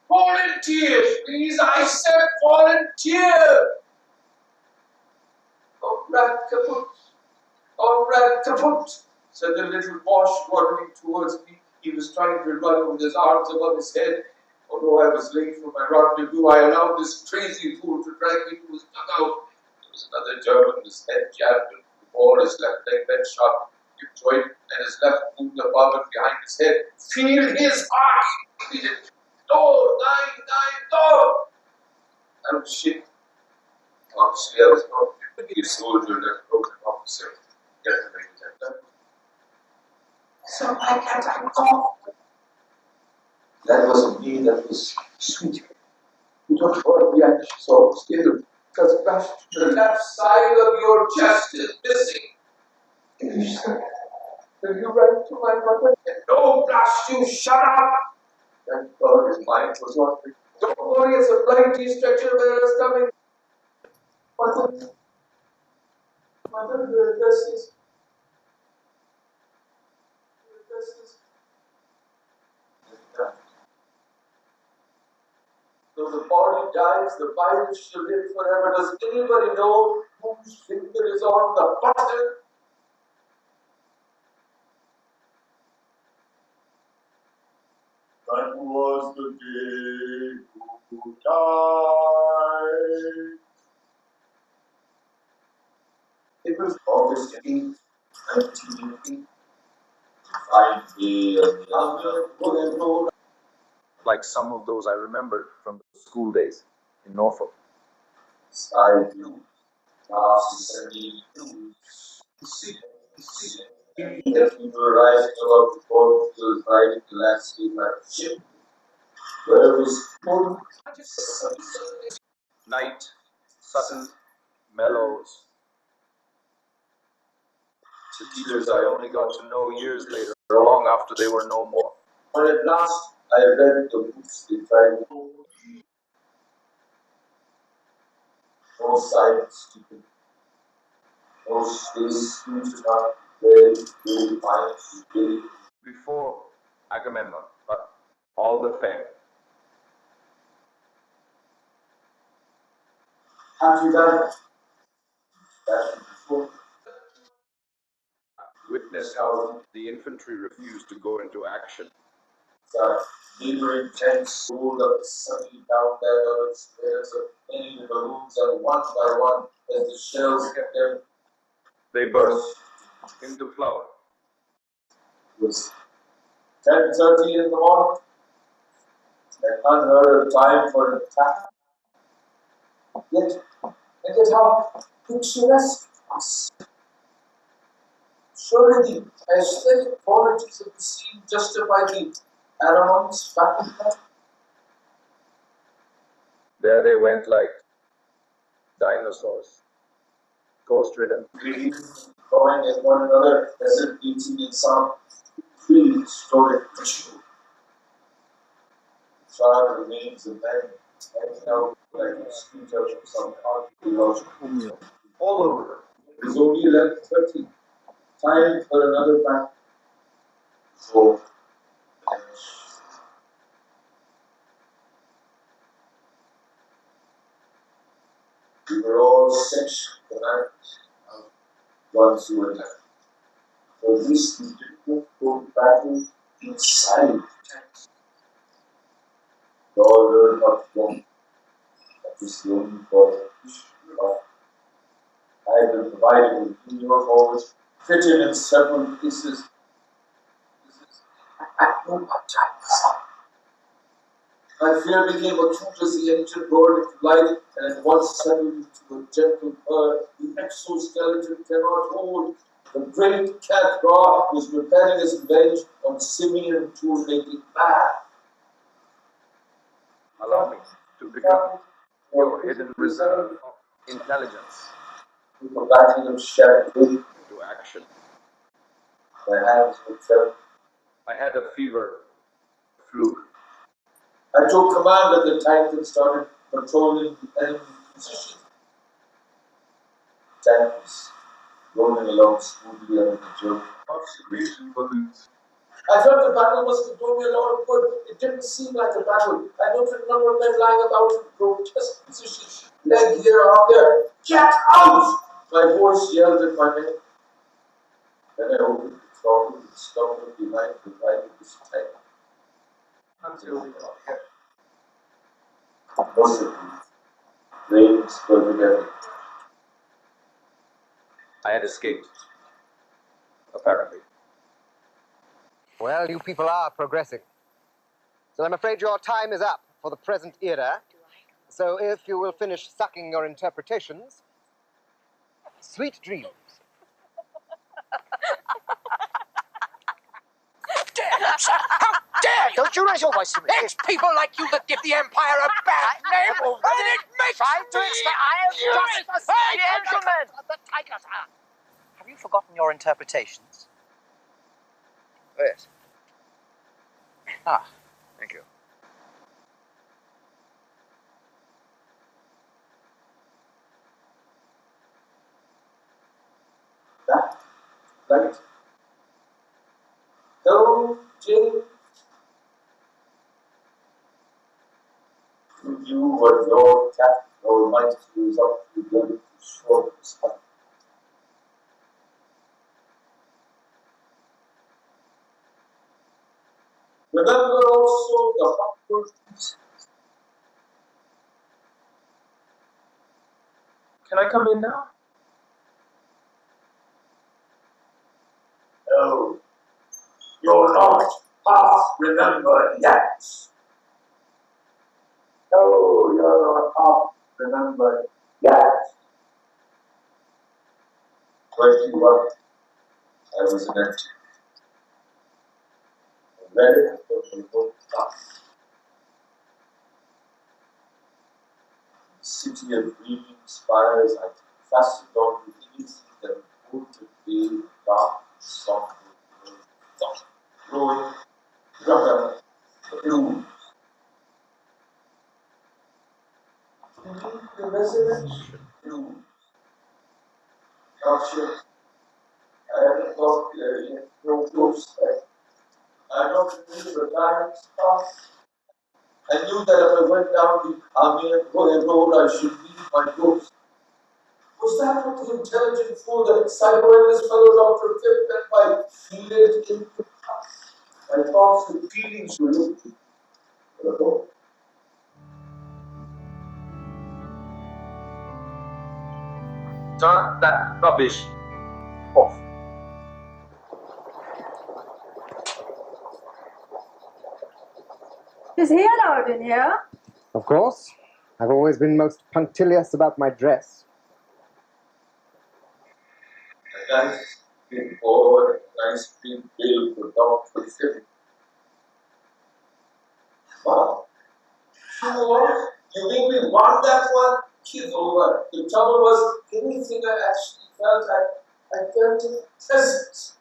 Volunteers, please! I said volunteer! Oh, rat kaput! Oh, rat kaput! Said the little Bosch waddling towards me. He was trying to run with his arms above his head. Although I was late for my rendezvous, I allowed this crazy fool to drag me to his dugout. There was another German, his head jabbed and before his left leg bent sharp, hip joint, and his left moved above and behind his head. Feel his heart! He repeated, "Door, door!" Oh shit. Obviously, I was not a soldier that broken officer. Get the name of that. So I can't call. That wasn't me, that was sweet. You don't want to be anxious so still, because the left side of your chest is missing. Will you write to my mother? No, blast you, shut up! Thank God his mind was not free. Don't worry, it's a blind stretcher bearer is coming. Mother, the address is. Though the body dies, the virus shall live forever. Does anybody know whose finger is on the button? That was the day who died. It was August 8th, 1980. Fine day of the other. Like some of those I remembered from the school days in Norfolk. Sky blue, glass 72. If we were rising above the cornfield, riding the landscape like a ship, where it was full. Night, sudden, mellows. The teachers I only got to know years later, long after they were no more. When at last I read the books they tried to no silence, stupid. No space, huge enough, very, very fine, very. Before Agamemnon, but all the fame. Have you done it? That before. Witnessed how the infantry refused to go into action. The neighboring tents rolled up suddenly down their earth squares of many balloons, and one by one, as the shells kept them, they burst into flower. It was 10:30 in the morning, an unheard of time for an attack. Yet how picturesque us. Surely the aesthetic qualities of the scene justify the Aramon's battle plan. There they went like dinosaurs, ghost-ridden. Going at one another as if eating in some prehistoric ritual. The child remains a man, hanging out like a scooter from some archaeological museum. All over. It is only 11:30. Time for another bath. So, we were all set the night of ones who were left. For this, we did not go to battle inside the tent. We all learned not long. That was the only problem. I had been provided with uniforms, fitted in several pieces. At no time. My fear became acute as the engine roared into light and at once settled into a gentle purr. The exoskeleton cannot hold. The great cat Ra was preparing his revenge on simian tool-making man. Allow me to become your hidden reserve of intelligence. The battle of shattered into Action. my hands were trembling. I had a fever, flu. I took command of the tank and started patrolling the enemy position. The tank was rolling along smoothly under the jerk. Observation balloons. I felt the battle must be doing me a lot of good. It didn't seem like a battle. I noted a number of men lying about in grotesque positions. Leg here, arm there. Get out! My voice yelled at my men. Then I opened the throttle and stumbled behind the right of this tank. Until we got here. Mercifully, rain spurted everywhere. I had escaped. Apparently. Well, you people are progressing. So I'm afraid your time is up for the present era. So if you will finish sucking your interpretations, sweet dreams. How dare you! Don't you raise your voice to me. It's people like you that give the Empire a bad name, and it makes me I am just a gentleman. The tigers are. Have you forgotten your interpretations? Yes. Ah, thank you. That, right? Hello, Jane. You do what your cat or might use up to get it to short stuff. Remember also the factors. Can I come in now? No, you're not half remembered yet. No, you're not half remembered yet. 21, I was an empty. I read it from the book class. The city of gleaming spires, I fastened on with anything that would be dark, soft, soft, growing, rubber, blue. The residential blue. Gotcha. I haven't got there yet. No ghost there. I don't remember the time's past. I knew that if I went down the Amiens road, I should meet my ghost. Was that what the intelligent fool, the psychoanalyst fellow Dr. Phil meant by feel it in the past? My thoughts and feelings were looking for a ghost. Turn that rubbish off. Is he allowed in here? Of course. I've always been most punctilious about my dress. A nice big board, a nice big bill for Dr. Phil. Wow. You know what? You mean we won that one? Give over. The trouble was, anything I actually felt, I felt in presence.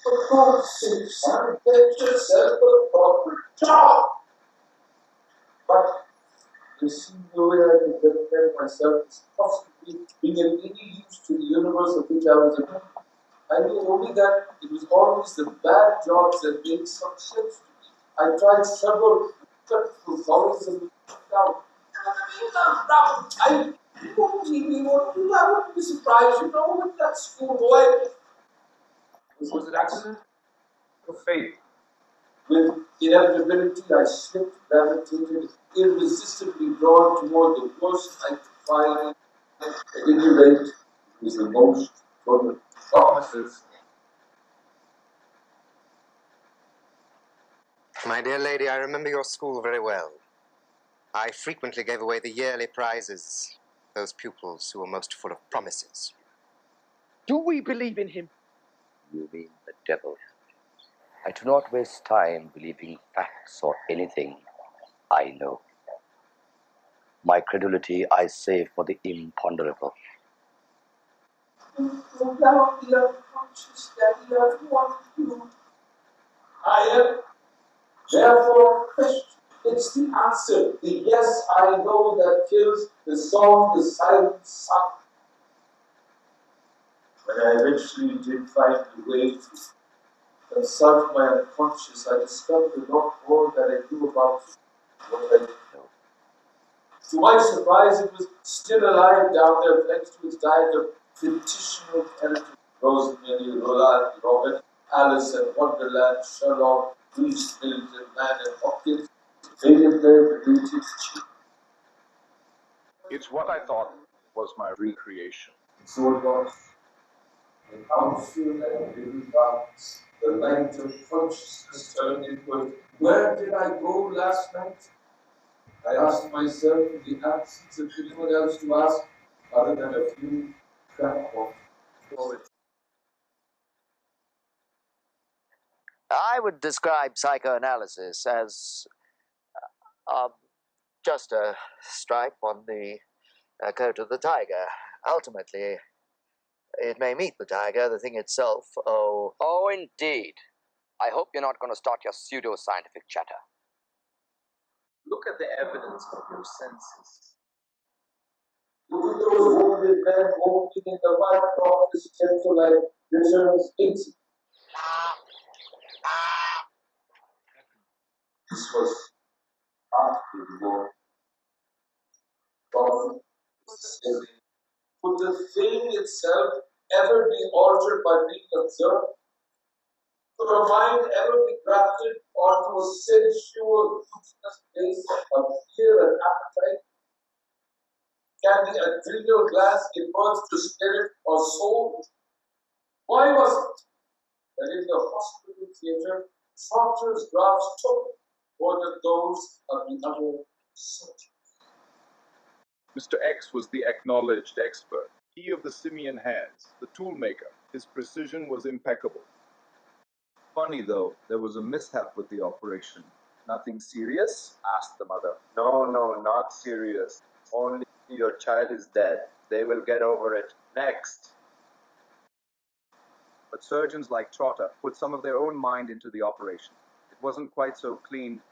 For God's sake, son, get yourself a proper job. But you see, the way I could prepare myself is possibly being of any use to the universe of which I was a member. I knew only that it was always the bad jobs that made some sense to me. I tried several dreadful follies and down. I wouldn't be surprised, you know, with that schoolboy. Was it accident or fate? With inevitability, I slipped, gravitated, irresistibly drawn toward the worst I could find. At any rate, it was the most full promises. My dear lady, I remember your school very well. I frequently gave away the yearly prizes, those pupils who were most full of promises. Do we believe in him? You mean the devil? I do not waste time believing facts or anything I know. My credulity I save for the imponderable. Without the unconscious Daddy, I want you. I am, therefore, Christian. It's the answer, the yes I know that kills the song, the silent sun. When I eventually did find the way to consult my unconscious, I discovered a lot more that I knew about what I didn't know. To my surprise, it was still alive down there thanks to its diet of fictional characters. Rosemary, Roland, Robin, Alice and Wonderland, Sherlock, Reese, Milton, Man and Hopkins. It's what I thought was my recreation. So it was. And how soon and little darkness, the light of consciousness turned inward. Where did I go last night? I asked myself in the absence of anyone else to ask, other than a few crackpots. I would describe psychoanalysis as just a stripe on the coat of the tiger. Ultimately, it may meet the tiger, the thing itself, oh... Oh, indeed. I hope you're not going to start your pseudo-scientific chatter. Look at the evidence of your senses. Look at those wounded men walking in the white rock, this gentle like visions eating. This was after the war. Could the thing itself ever be altered by being observed? Could our mind ever be grafted onto a sensual, useless base of fear and appetite? Can the adrenal glands give birth to spirit or soul? Why was it that in the hospital theatre, doctors' drafts took more than those of the other surgeons? Mr. X was the acknowledged expert. He of the simian hands, the tool maker. His precision was impeccable. Funny though, there was a mishap with the operation. Nothing serious? Asked the mother. No, not serious. Only your child is dead. They will get over it. Next. But surgeons like Trotter put some of their own mind into the operation. It wasn't quite so clean,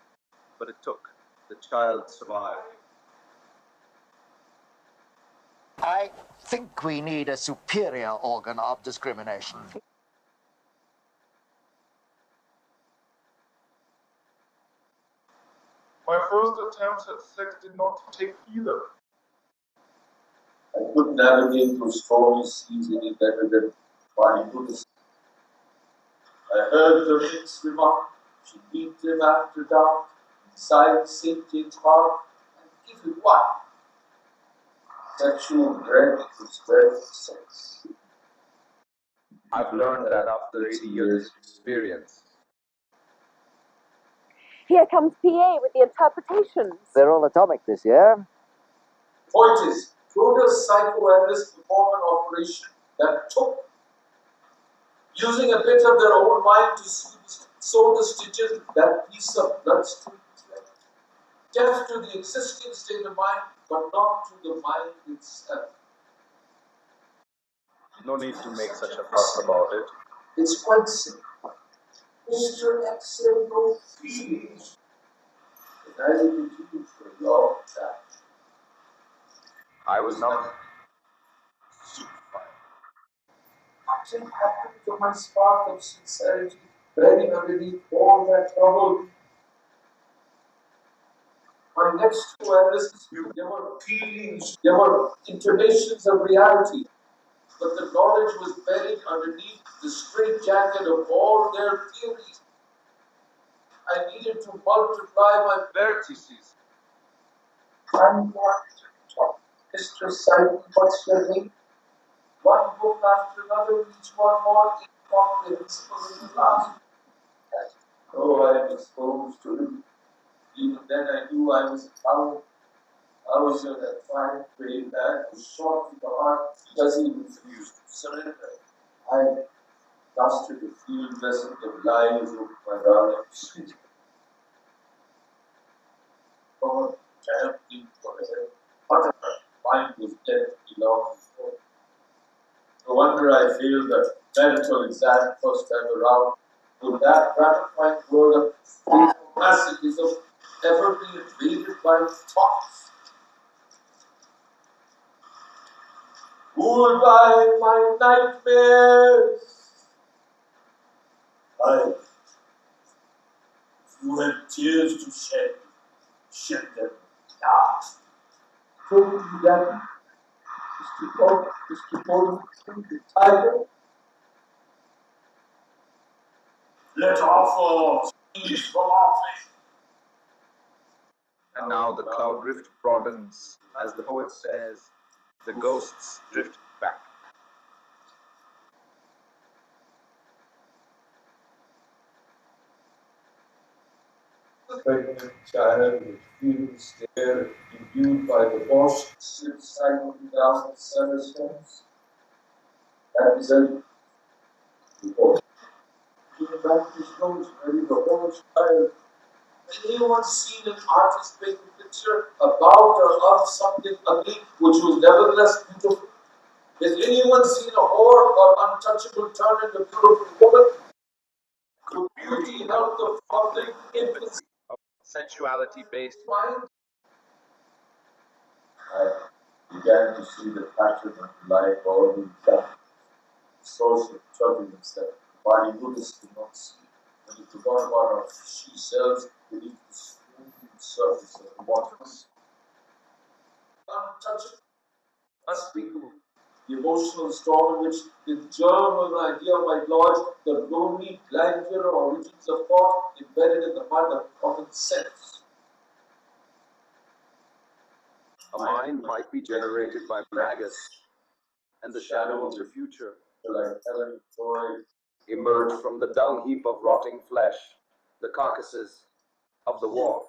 but it took. The child survived. I think we need a superior organ of discrimination. My first attempts at sex did not take either. I couldn't navigate through stormy seas any better than flying through the sea. I heard the mix remark, she beat him after dark, inside St. James Park, and give him what? Sexual dread is dread of sex. I've learned that after 80 years experience. Here comes PA with the interpretations. They're all atomic this year. Point is, Schroeder's psychoanalysts perform an operation that took, using a bit of their own mind to sew the stitches, that piece of bloodstream thread. deaf to the existing state of mind, but not to the mind itself. No need to make such a fuss about it. It's quite simple. Mr. X had no feelings. And I didn't do for a long time. I was not Nothing happened to my spark of sincerity, buried underneath all that trouble. My next two analysts, there were feelings, there were intimations of reality, but the knowledge was buried underneath the straitjacket of all their theories. I needed to multiply my vertices. I'm not to talk. Mr. Simon, what's your name? One book after another, each one more incomprehensible than the last. Oh, I am exposed to it. Even then I knew I was a coward. I was in that fine, brave man who shot through the heart because he refused to surrender. I dusted a field vessel of lies over my darlings. God damn him forever. But my mind was dead long before. No wonder I failed that mental exam first time around. Would that gratifying world of masochism ever be invaded by thoughts? Ruled by my nightmares. I, if you have tears to shed them now. Couldn't you, Daddy? Mr. Bowden, the tiger. Let off, cease from office. And now the cloud drift broadens, as the poet says, the ghosts drift back. The pregnant child with feeble stare, imbued by the wash, slips silently down the cellar steps. That is a report. Even back to his nose, ready the whole child. Has anyone seen an artist make a picture about or of something ugly which was nevertheless beautiful? Has anyone seen a whore or untouchable turn into a beautiful woman? Could beauty help the founding infancy of sensuality-based mind? I began to see the pattern of life all the time. The source of turbulence that the body Buddhist could not see. When he forgot about our she selves beneath the smooth surface of the waters. Untouchable, unspeakable. The emotional storm in which the germ of an idea might lodge, the lonely blanket or origins of thought embedded in the mud of common sense. A mind might be generated by maggots, and the shadow of the future, like Helen Freud, emerge from the dung heap of rotting flesh, the carcasses of the war.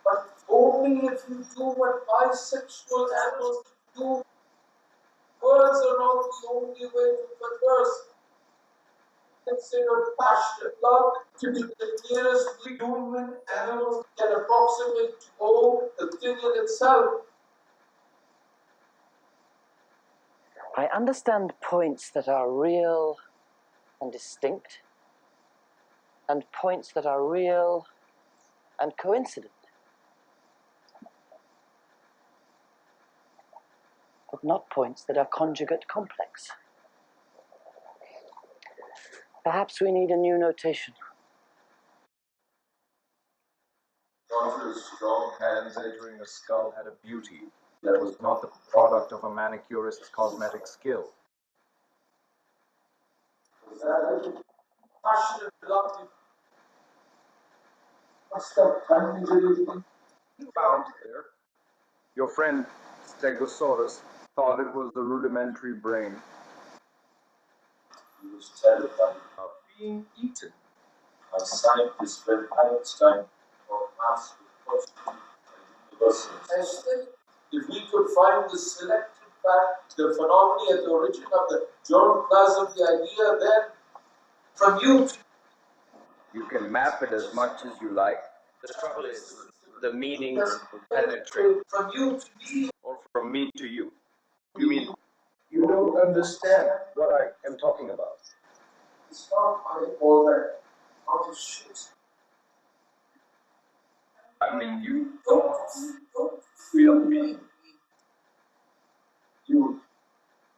But only if you do what bisexual animals do. Words are not the only way to converse. Consider passion, love to be the nearest human animal can approximate to own the thing in itself. I understand points that are real and distinct, and points that are real and coincident, but not points that are conjugate complex. Perhaps we need a new notation. Roger's strong hands entering a skull had a beauty that was not the product of a manicurist's cosmetic skill. Passionate love. Must have tiny little thing. You found there. Your friend Stegosaurus thought it was the rudimentary brain. He was terrified of being eaten. My scientist read Einstein or maths with university. If we could find the selected fact, the phenomena at the origin of the germplasm of the idea, then from you You can map it as much as you like. The trouble is, the meanings penetrate from you to me. or from me to you. You mean you don't understand what I am talking about? It's not my all that out of shit. I mean, you don't feel me. You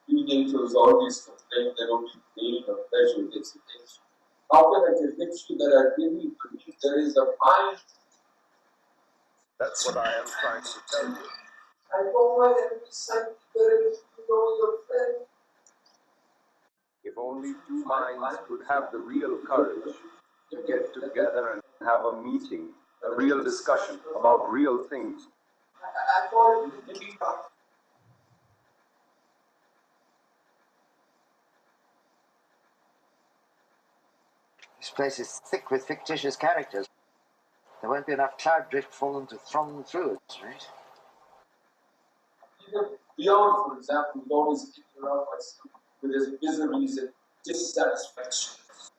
teenagers always complain that only pain or pleasure gets attention. How can I convince you that I really believe there is a mind? That's what I am trying to tell you. I know why every sight better if you know your friend. If only two minds could have the real courage to get together and have a meeting, a real discussion about real things. I thought it would be This place is thick with fictitious characters. There won't be enough cloud drift for them to throng through it, right? Even Bion, for example, is always kicking around myself with his miseries and dissatisfactions.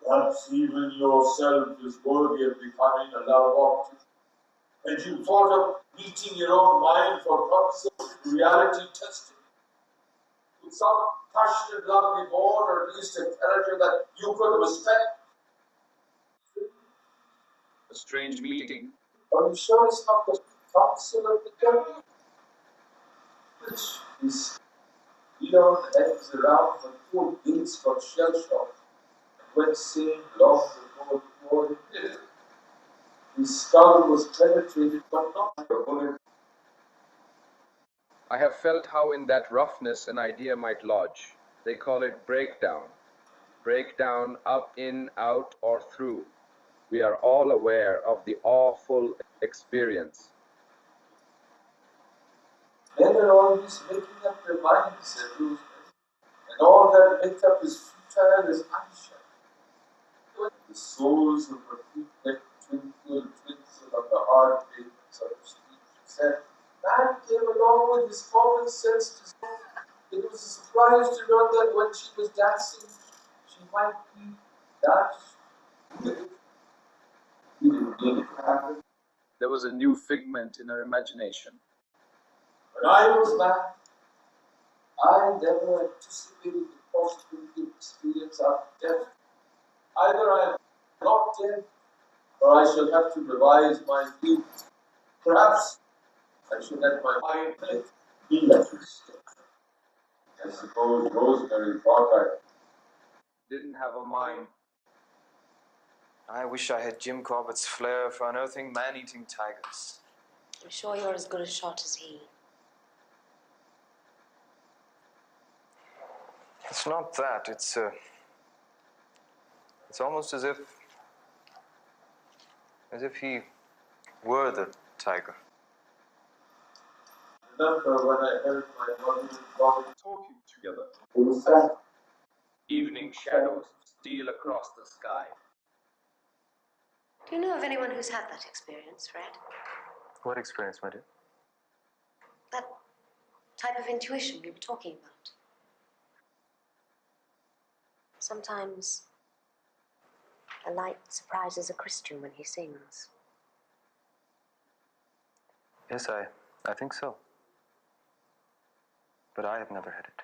Perhaps even yourself is worthy of becoming a love object. And you thought of meeting your own mind for purposes of reality testing. With some passionate love be born, or at least a character that you could respect. A strange meeting. Are you sure it's not the council of the devil? Which is, hangs around the poor gates for shell shock, and went saying long before the war ended. His skull was penetrated, but not by a bullet. I have felt how in that roughness an idea might lodge. They call it breakdown. Breakdown up, in, out, or through. We are all aware of the awful experience. Men are always making up their minds, said Rosemary, and all that makeup is futile as eyeshadow. The soles of her feet let twinkle on the hard pavements of the street, she said. Man came along with his common sense to say it was a surprise to learn that when she was dancing, she might be dashed. He didn't mean it to happen. There was a new figment in her imagination. When I was back, I never anticipated the possibility of experience after death. Either I am not dead, or I shall have to revise my view. Perhaps I should let my mind be let step. I suppose Rosemary thought I didn't have a mind. I wish I had Jim Corbett's flair for unearthing man-eating tigers. I'm sure you're as good a shot as he. It's not that. It's almost as if he were the tiger. remember when I heard my mother and father Talking together. it was sad. Evening shadows steal across the sky. Do you know of anyone who's had that experience, Fred? What experience, my dear? That type of intuition we were talking about. Sometimes a light surprises a Christian when he sings. Yes, I think so. But I have never had it.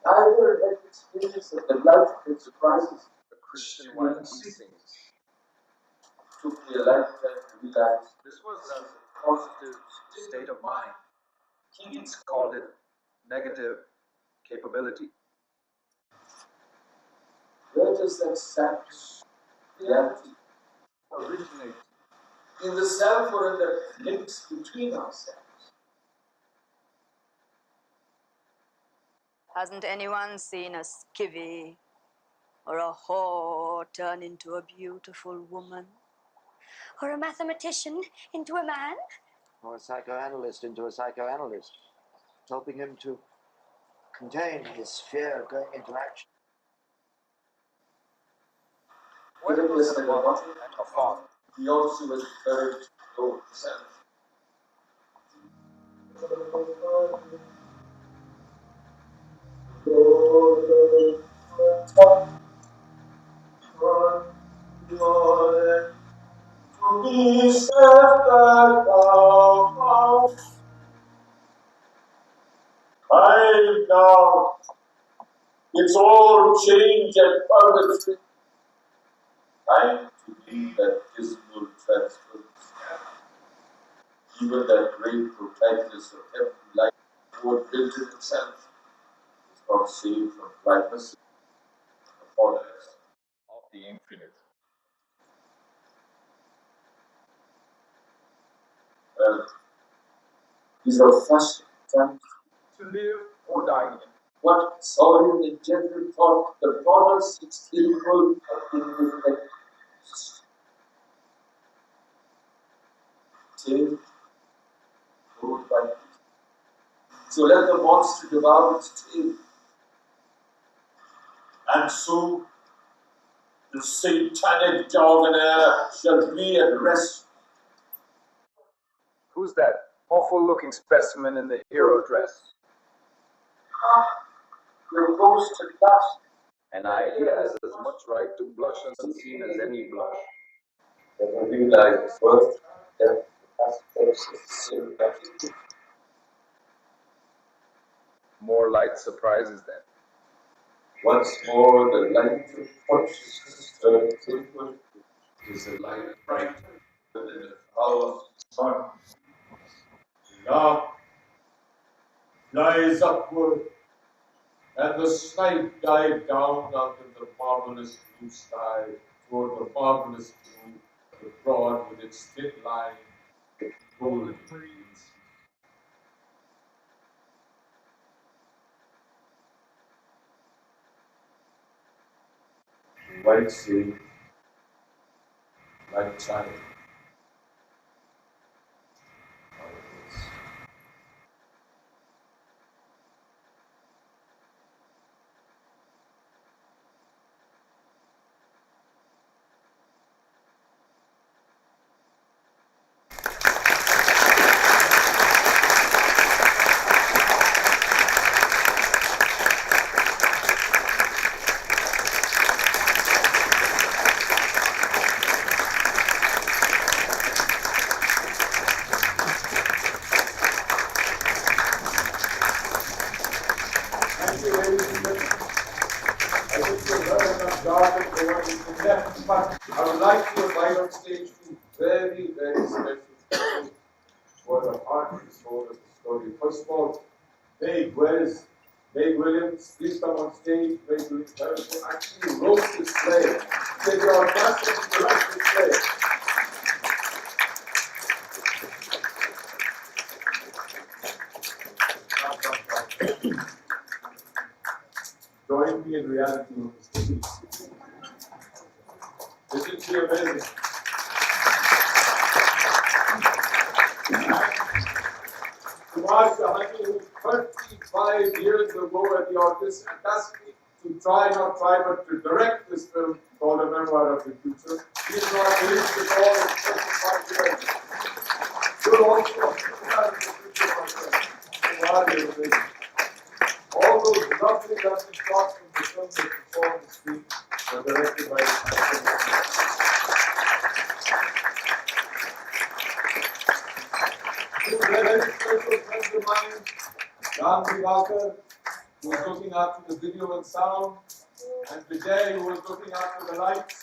Either had experience of the light that surprises A Christian while he sings. took me a lifetime to realize. This was a positive state of mind. Keats called it negative capability. Where does that sadness, reality, originate? In the self or in the links between ourselves? Hasn't anyone seen a skivvy or a whore turn into a beautiful woman? Or a mathematician into a man? Or a psychoanalyst into a psychoanalyst, helping him to contain his fear of going into action. When it was a mother and a father, he also was very low himself. Time now, it's all change and purgatory. Time to leave that dismal transference. Even that great protagonist of every life who had built it himself is not saved from blindness, the fallenness of the infinite. Well, these are fashion times to live or die in. What solemn and gentle thought the promise is capable of indifferent. Tail, ruled by peace. So let the monster devour its tail. And so the satanic doggonair shall be at rest. Who's that awful-looking specimen in the hero dress? Your ghost at last. An idea has as much right to blush unseen as any blush. Never realize birth, death, aspects of sin. More light surprises them. Once more, the light of consciousness turns inward. It is a light brighter than the thousand suns. Now, flies upward, and the snipe dive down under the marvelous blue sky toward the marvelous blue, the broad with its thin line, golden breeze. The white sea, like child. I would like to invite on stage two very, very special people who are the heart and soul of the story. First of all, Meg Williams, please come on stage. Meg Williams, who actually wrote this play. They are audacity to write this play. Join me in reality on the stage. Isn't she amazing? Kumar Shahani, who 35 years ago at the office asked me to but to direct this film called A Memoir of the Future. He's not released it all in 25 years. You're also a future myself. All those lovely shots from the film that you saw on the screen were directed by very special friends of mine, Ram Diwakar, who was looking after the video and sound, and Vijay, who was looking after the lights.